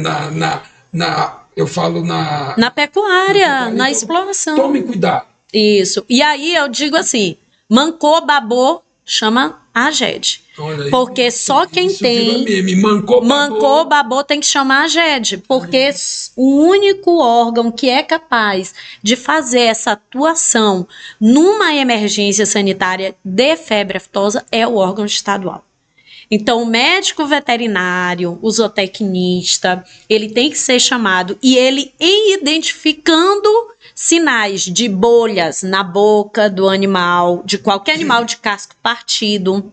eu falo na pecuária, na então, exploração. Tome cuidado. Isso. E aí eu digo assim, Mancou, babou, chama AGED. Porque só quem tem mancou, babou tem que chamar AGED. Porque o único órgão que é capaz de fazer essa atuação numa emergência sanitária de febre aftosa é o órgão estadual. Então, o médico veterinário, o zootecnista, ele tem que ser chamado e ele, em identificando sinais de bolhas na boca do animal, de qualquer animal de casco partido,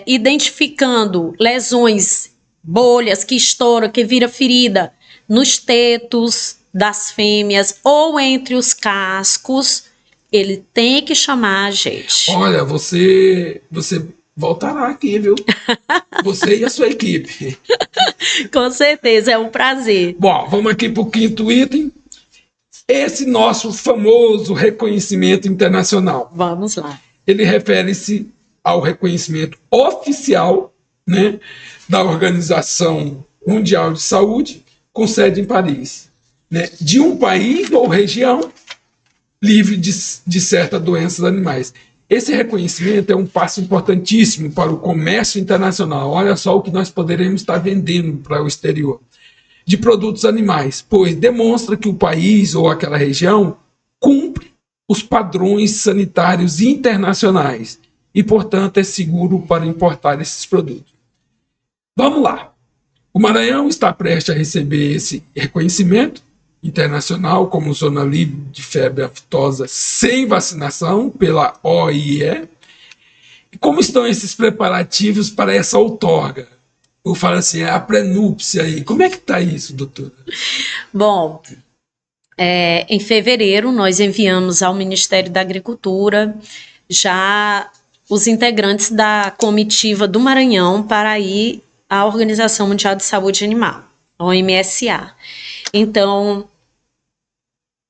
identificando lesões, bolhas que estouram, que vira ferida nos tetos das fêmeas ou entre os cascos, ele tem que chamar a gente. Olha, você voltará aqui, viu? Você e a sua equipe. Com certeza, é um prazer. Bom, vamos aqui para o quinto item. Esse nosso famoso reconhecimento internacional. Vamos lá. Ele refere-se ao reconhecimento oficial, né, da Organização Mundial de Saúde, com sede em Paris, né, de um país ou região livre de certas doenças animais. Esse reconhecimento é um passo importantíssimo para o comércio internacional. Olha só o que nós poderemos estar vendendo para o exterior de produtos animais, pois demonstra que o país ou aquela região cumpre os padrões sanitários internacionais e, portanto, é seguro para importar esses produtos. Vamos lá. O Maranhão está prestes a receber esse reconhecimento internacional como zona livre de febre aftosa sem vacinação pela OIE. E como estão esses preparativos para essa outorga? Eu falo assim, a prenúpcia aí. Como é que está isso, doutora? Bom, em fevereiro nós enviamos ao Ministério da Agricultura já os integrantes da comitiva do Maranhão para ir à Organização Mundial de Saúde Animal, OMSA. Então,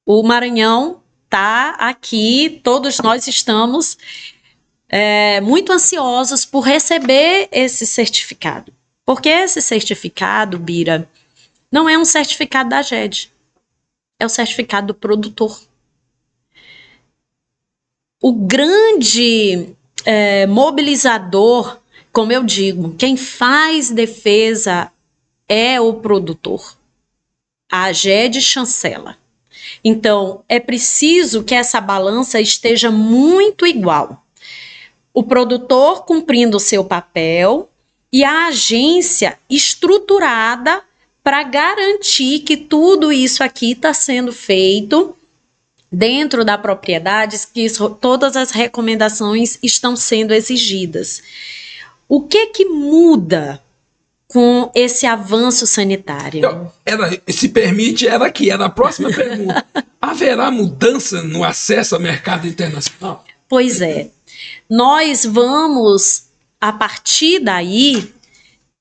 o Maranhão está aqui, todos nós estamos muito ansiosos por receber esse certificado. Porque esse certificado, Bira, não é um certificado da AGED, é o certificado do produtor. O grande mobilizador, como eu digo, quem faz defesa é o produtor. A AGED chancela. Então, é preciso que essa balança esteja muito igual. O produtor cumprindo o seu papel e a agência estruturada para garantir que tudo isso aqui está sendo feito dentro da propriedade, que todas as recomendações estão sendo exigidas. O que muda com esse avanço sanitário? Se permite, era a próxima pergunta. Haverá mudança no acesso ao mercado internacional? Pois é. Nós vamos, a partir daí,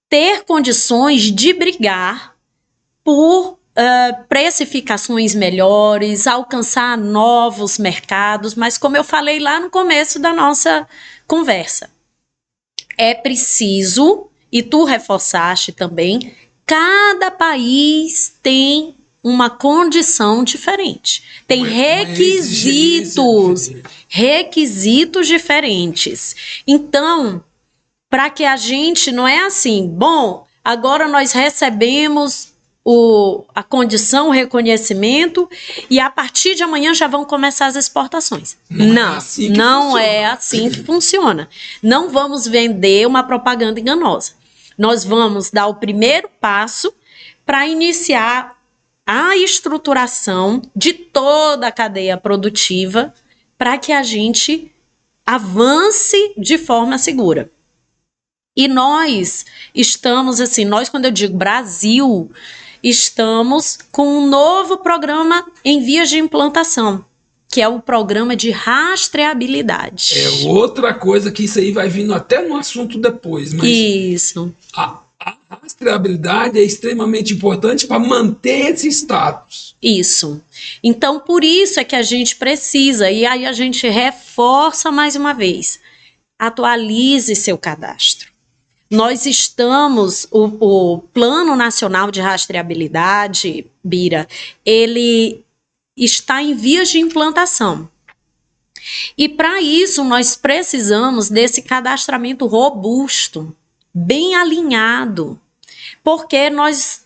ter condições de brigar por precificações melhores, alcançar novos mercados, mas como eu falei lá no começo da nossa conversa, é preciso, e tu reforçaste também, cada país tem uma condição diferente, tem requisitos diferentes. Então, para que a gente, não é assim, bom, agora nós recebemos a condição, o reconhecimento, e a partir de amanhã já vão começar as exportações. Não é assim que funciona. Não vamos vender uma propaganda enganosa. Nós vamos dar o primeiro passo para iniciar a estruturação de toda a cadeia produtiva para que a gente avance de forma segura. E nós estamos, assim, quando eu digo Brasil, estamos com um novo programa em vias de implantação, que é o programa de rastreabilidade. É outra coisa que isso aí vai vindo até no assunto depois. Mas isso. A rastreabilidade é extremamente importante para manter esse status. Isso. Então, por isso é que a gente precisa, e aí a gente reforça mais uma vez, atualize seu cadastro. Nós estamos, o Plano Nacional de Rastreabilidade, Bira, ele está em vias de implantação. E para isso nós precisamos desse cadastramento robusto, bem alinhado, porque nós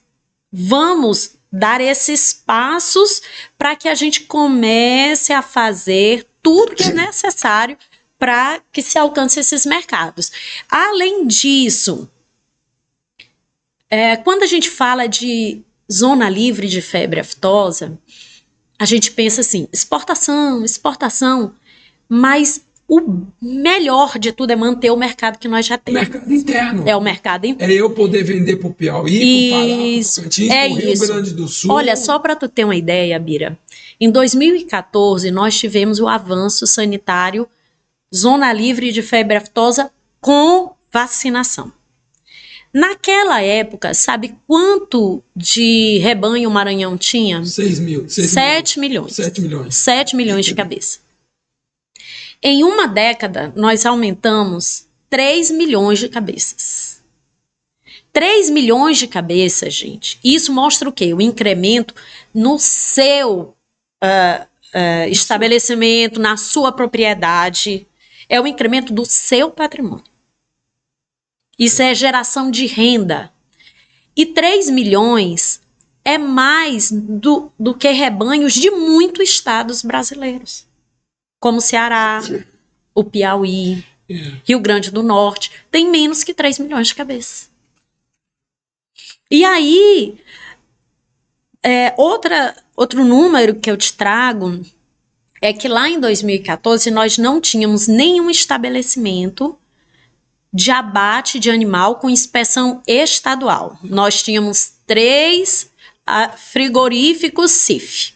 vamos dar esses passos para que a gente comece a fazer tudo que é necessário para que se alcance esses mercados. Além disso, quando a gente fala de zona livre de febre aftosa, a gente pensa assim, exportação, mas o melhor de tudo é manter o mercado que nós já temos. Mercado interno. É o mercado interno. É eu poder vender para o Piauí, para o Pará, para o Tocantins, para o Rio Grande do Sul. Olha, só para tu ter uma ideia, Bira, em 2014 nós tivemos o avanço sanitário, zona livre de febre aftosa com vacinação. Naquela época, sabe quanto de rebanho o Maranhão tinha? 6 mil. 7 milhões. 7 milhões. 7 milhões de cabeça. Em uma década, nós aumentamos 3 milhões de cabeças. 3 milhões de cabeças, gente. Isso mostra o quê? O incremento no seu estabelecimento, na sua propriedade. É o incremento do seu patrimônio. Isso é geração de renda. E 3 milhões é mais do que rebanhos de muitos estados brasileiros. Como Ceará, o Piauí, Rio Grande do Norte, tem menos que 3 milhões de cabeças. E aí, outro número que eu te trago é que lá em 2014 nós não tínhamos nenhum estabelecimento de abate de animal com inspeção estadual. Nós tínhamos 3 frigoríficos CIF.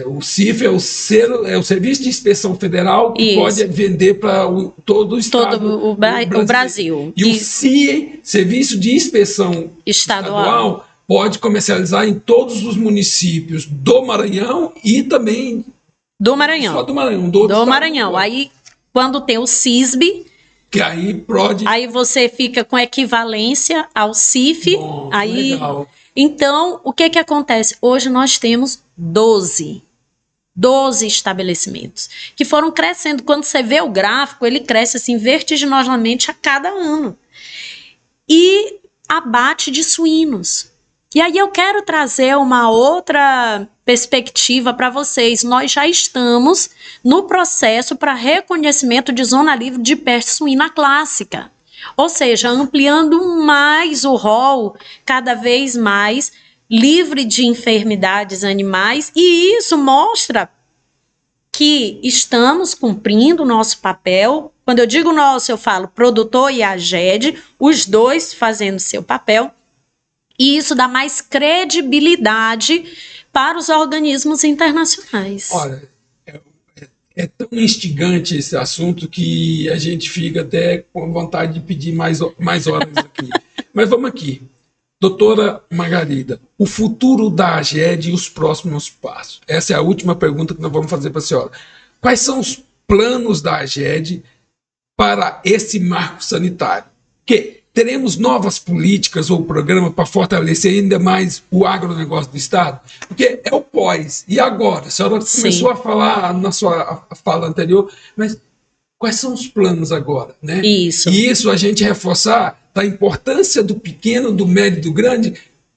O CIF é o Serviço de Inspeção Federal que pode vender para todo o estado. Todo o Brasil. E o CIE, Serviço de Inspeção Estadual, pode comercializar em todos os municípios do Maranhão e também... Do Maranhão. Só do Maranhão. Do Maranhão. Aí, quando tem o CISB... Que aí pode... Aí você fica com equivalência ao CIF. Bom, aí, legal. Então, o que acontece? Hoje nós temos 12 estabelecimentos que foram crescendo. Quando você vê o gráfico, ele cresce assim vertiginosamente a cada ano. E abate de suínos. E aí eu quero trazer uma outra perspectiva para vocês. Nós já estamos no processo para reconhecimento de zona livre de peste suína clássica. Ou seja, ampliando mais o rol, cada vez mais livre de enfermidades animais. E isso mostra que estamos cumprindo o nosso papel. Quando eu digo nosso, eu falo produtor e AGED, os dois fazendo seu papel. E isso dá mais credibilidade para os organismos internacionais. Olha, é tão instigante esse assunto que a gente fica até com vontade de pedir mais horas aqui. Mas vamos aqui. Doutora Margarida, o futuro da AGED e os próximos passos. Essa é a última pergunta que nós vamos fazer para a senhora. Quais são os planos da AGED para esse marco sanitário? Que teremos novas políticas ou programas para fortalecer ainda mais o agronegócio do Estado? Porque é o pós. E agora? A senhora começou a falar na sua fala anterior, mas quais são os planos agora? Né? Isso. E isso a gente reforçar da importância do pequeno, do médio e do grande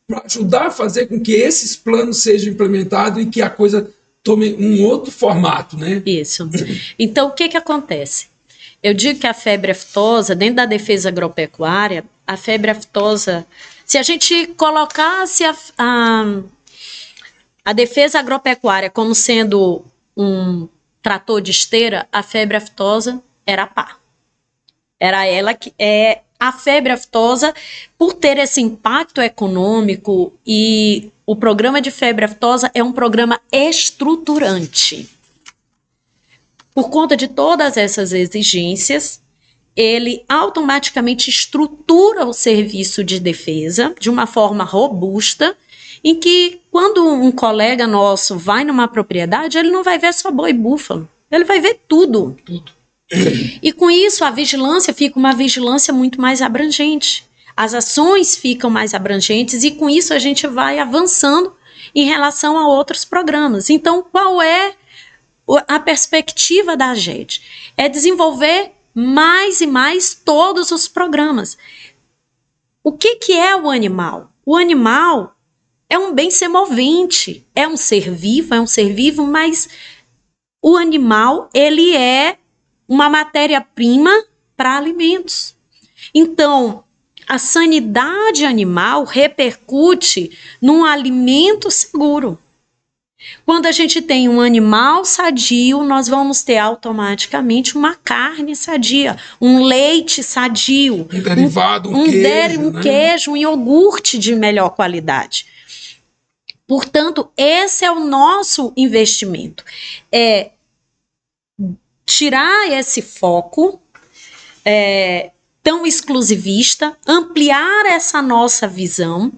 para ajudar a fazer com que esses planos sejam implementados e que a coisa tome um outro formato. Né? Isso. Então, o que acontece? Eu digo que a febre aftosa, dentro da defesa agropecuária, a febre aftosa, se a gente colocasse a defesa agropecuária como sendo um trator de esteira, a febre aftosa era a pá. Era ela que é a febre aftosa, por ter esse impacto econômico, e o programa de febre aftosa é um programa estruturante. Por conta de todas essas exigências, ele automaticamente estrutura o serviço de defesa de uma forma robusta, em que quando um colega nosso vai numa propriedade, ele não vai ver só boi e búfalo, ele vai ver tudo. E com isso a vigilância fica uma vigilância muito mais abrangente. As ações ficam mais abrangentes e com isso a gente vai avançando em relação a outros programas. Então, qual é a perspectiva da AGED é desenvolver mais e mais todos os programas. O que é o animal? O animal é um bem semovente, é um ser vivo, mas o animal, ele é uma matéria-prima para alimentos. Então, a sanidade animal repercute num alimento seguro. Quando a gente tem um animal sadio, nós vamos ter automaticamente uma carne sadia, um leite sadio, um derivado, um queijo, um iogurte de melhor qualidade. Portanto, esse é o nosso investimento. É tirar esse foco tão exclusivista, ampliar essa nossa visão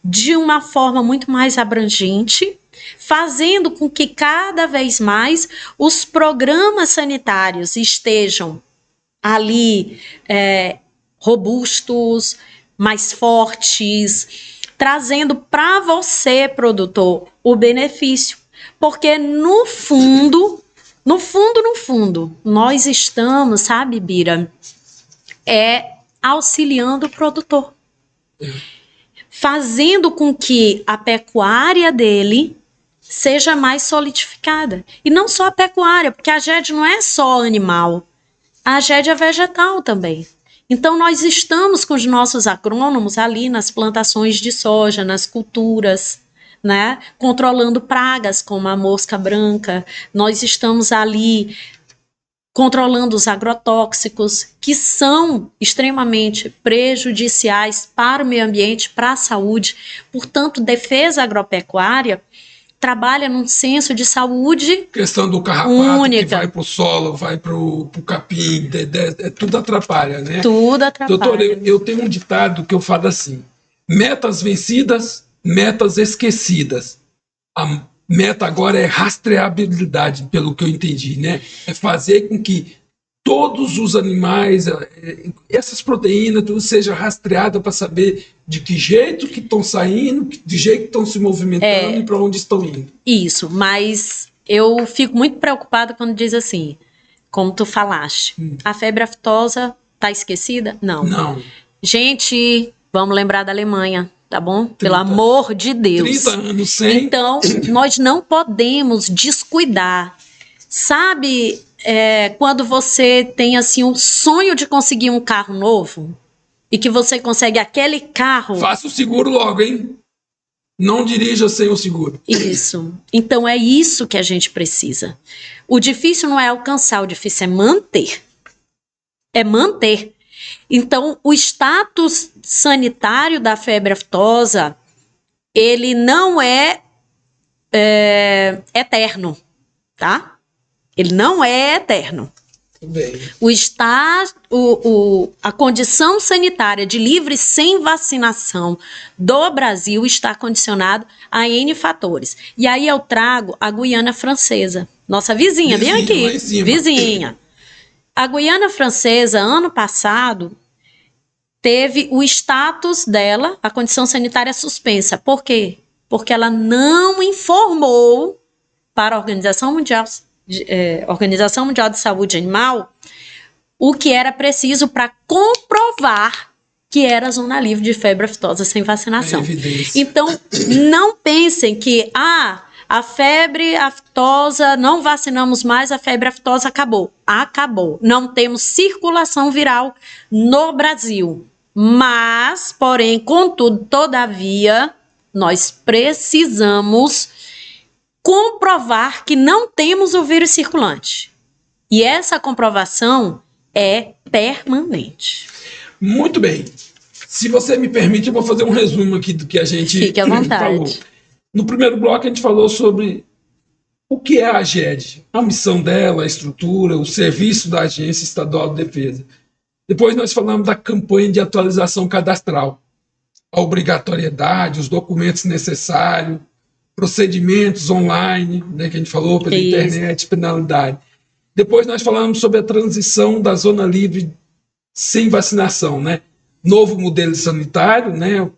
de uma forma muito mais abrangente, fazendo com que cada vez mais os programas sanitários estejam ali robustos, mais fortes, trazendo para você, produtor, o benefício. Porque no fundo, nós estamos, sabe, Bira, auxiliando o produtor. Fazendo com que a pecuária dele seja mais solidificada. E não só a pecuária, porque a AGED não é só animal. A AGED é vegetal também. Então, nós estamos com os nossos agrônomos ali nas plantações de soja, nas culturas, né? Controlando pragas como a mosca branca. Nós estamos ali controlando os agrotóxicos, que são extremamente prejudiciais para o meio ambiente, para a saúde. Portanto, defesa agropecuária trabalha num senso de saúde questão do carrapato única. Que vai para o solo, vai para o capim, tudo atrapalha, né? Tudo atrapalha. Doutor, eu tenho um ditado que eu falo assim: metas vencidas, metas esquecidas. A meta agora é rastreabilidade, pelo que eu entendi, né? É fazer com que todos os animais, essas proteínas, tudo seja rastreado para saber de que jeito que estão saindo, de jeito que estão se movimentando e para onde estão indo. Isso, mas eu fico muito preocupada quando diz assim, como tu falaste, a febre aftosa está esquecida? Não. Gente, vamos lembrar da Alemanha, tá bom? Pelo amor de Deus. 30 anos sem. Então, nós não podemos descuidar. Sabe, quando você tem assim um sonho de conseguir um carro novo e que você consegue aquele carro... Faça o seguro logo, hein? Não dirija sem o seguro. Isso. Então, é isso que a gente precisa. O difícil não é alcançar, o difícil é manter. É manter. Então, o status sanitário da febre aftosa, ele não é eterno, tá? Ele não é eterno. Bem. A condição sanitária de livre sem vacinação do Brasil está condicionado a N fatores. E aí eu trago a Guiana Francesa, nossa vizinha, bem aqui, vizinha. A Guiana Francesa, ano passado, teve o status dela, a condição sanitária suspensa. Por quê? Porque ela não informou para a Organização Mundial de Saúde Animal o que era preciso para comprovar que era zona livre de febre aftosa sem vacinação. Então, não pensem que a febre aftosa, não vacinamos mais, a febre aftosa acabou. Acabou. Não temos circulação viral no Brasil. Mas, porém, contudo, todavia, nós precisamos comprovar que não temos o vírus circulante. E essa comprovação é permanente. Muito bem. Se você me permite, eu vou fazer um resumo aqui do que a gente Fique à vontade. falou. No primeiro bloco, a gente falou sobre o que é a AGED, a missão dela, a estrutura, o serviço da Agência Estadual de Defesa. Depois nós falamos da campanha de atualização cadastral, a obrigatoriedade, os documentos necessários, procedimentos online, né, que a gente falou, pela internet, penalidade. Depois nós falamos sobre a transição da zona livre sem vacinação, né? Novo modelo sanitário, né?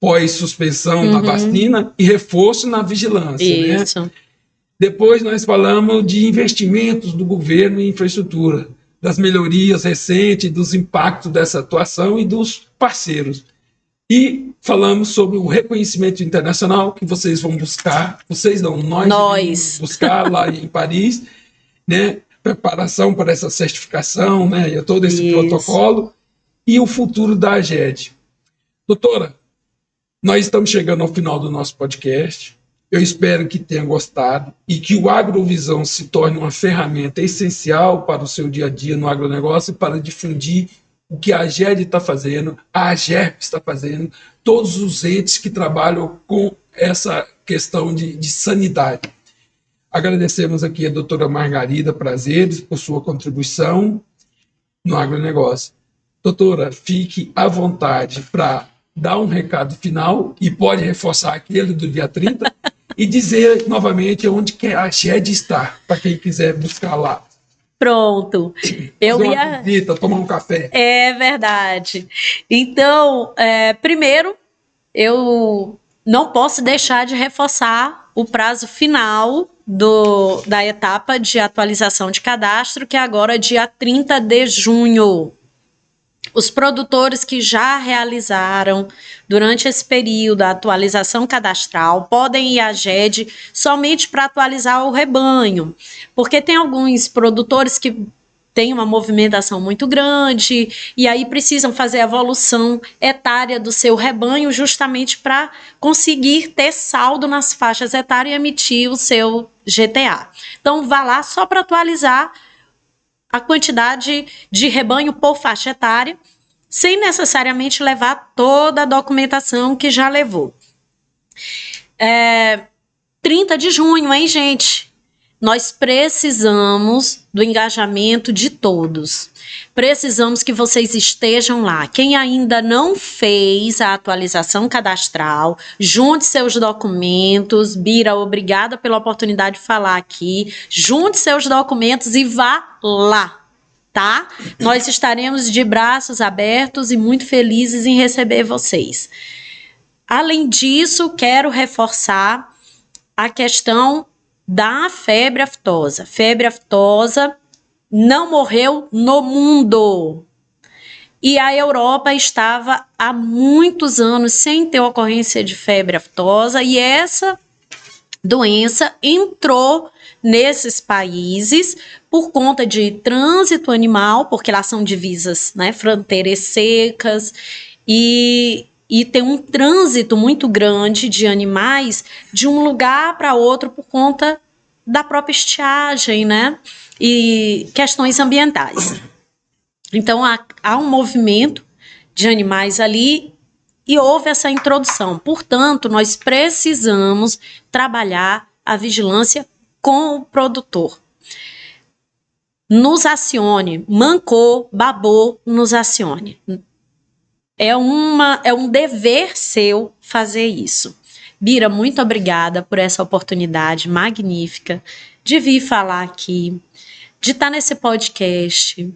Pós-suspensão da vacina e reforço na vigilância. Isso. Né? Depois nós falamos de investimentos do governo em infraestrutura, das melhorias recentes, dos impactos dessa atuação e dos parceiros. E falamos sobre o reconhecimento internacional que vocês vão buscar, vocês não, nós vamos buscar lá em Paris, né? Preparação para essa certificação, né? E todo esse protocolo e o futuro da AGED. Doutora, nós estamos chegando ao final do nosso podcast. Eu espero que tenha gostado e que o Agrovisão se torne uma ferramenta essencial para o seu dia a dia no agronegócio e para difundir o que a AGED está fazendo, a AGERP está fazendo, todos os entes que trabalham com essa questão de sanidade. Agradecemos aqui a doutora Margarida Prazeres por sua contribuição no agronegócio. Doutora, fique à vontade para dar um recado final e pode reforçar aquele do dia 30 e dizer novamente onde que a AGED está, para quem quiser buscar lá. Pronto. Eu ia visita, tomar um café. É verdade. Então, primeiro, eu não posso deixar de reforçar o prazo final da etapa de atualização de cadastro, que é agora dia 30 de junho. Os produtores que já realizaram durante esse período a atualização cadastral podem ir à AGED somente para atualizar o rebanho, porque tem alguns produtores que têm uma movimentação muito grande e aí precisam fazer a evolução etária do seu rebanho justamente para conseguir ter saldo nas faixas etárias e emitir o seu GTA. Então vá lá só para atualizar a quantidade de rebanho por faixa etária, sem necessariamente levar toda a documentação que já levou. 30 de junho, hein, gente? Nós precisamos do engajamento de todos. Precisamos que vocês estejam lá. Quem ainda não fez a atualização cadastral, junte seus documentos. Bira, obrigada pela oportunidade de falar aqui. Junte seus documentos e vá lá, tá? Nós estaremos de braços abertos e muito felizes em receber vocês. Além disso, quero reforçar a questão da febre aftosa. Febre aftosa não morreu no mundo. E a Europa estava há muitos anos sem ter ocorrência de febre aftosa e essa doença entrou nesses países por conta de trânsito animal, porque lá são divisas, né, fronteiras secas e tem um trânsito muito grande de animais de um lugar para outro por conta da própria estiagem, né? E questões ambientais. Então, há um movimento de animais ali e houve essa introdução. Portanto, nós precisamos trabalhar a vigilância com o produtor. Nos acione, mancou, babou, nos acione. É um dever seu fazer isso. Bira, muito obrigada por essa oportunidade magnífica de vir falar aqui, de estar nesse podcast,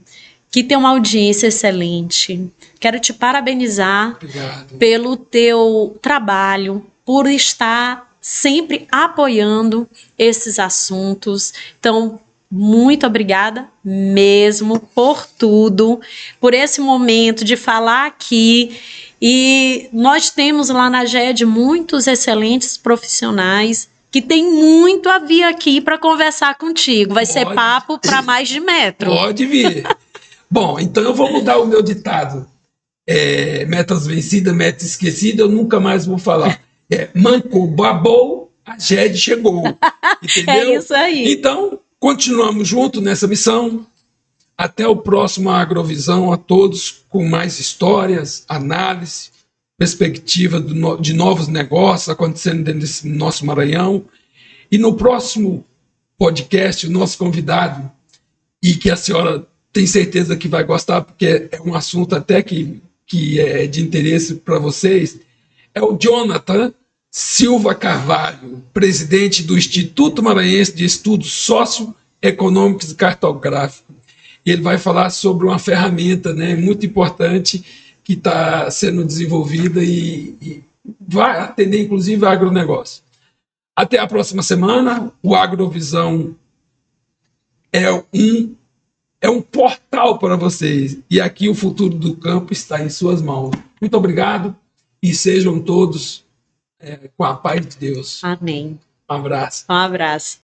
que tem uma audiência excelente. Quero te parabenizar pelo teu trabalho, por estar sempre apoiando esses assuntos. Então, muito obrigada mesmo por tudo, por esse momento de falar aqui. E nós temos lá na AGED muitos excelentes profissionais que tem muito a vir aqui para conversar contigo. Vai ser papo para mais de metro. Pode vir. Bom, então eu vou mudar o meu ditado. Metas vencidas, metas esquecidas, eu nunca mais vou falar. Mancou, babou, a AGED chegou. Entendeu? É isso aí. Então, continuamos juntos nessa missão. Até o próximo Agrovisão, a todos com mais histórias, análise, perspectiva de novos negócios acontecendo dentro desse nosso Maranhão. E no próximo podcast, o nosso convidado, e que a senhora tem certeza que vai gostar, porque é um assunto até que é de interesse para vocês, é o Jonathan Silva Carvalho, presidente do Instituto Maranhense de Estudos Socioeconômicos e Cartográficos. Ele vai falar sobre uma ferramenta, né, muito importante que está sendo desenvolvida e vai atender, inclusive, ao agronegócio. Até a próxima semana. O Agrovisão é um portal para vocês. E aqui o futuro do campo está em suas mãos. Muito obrigado e sejam todos com a paz de Deus. Amém. Um abraço. Um abraço.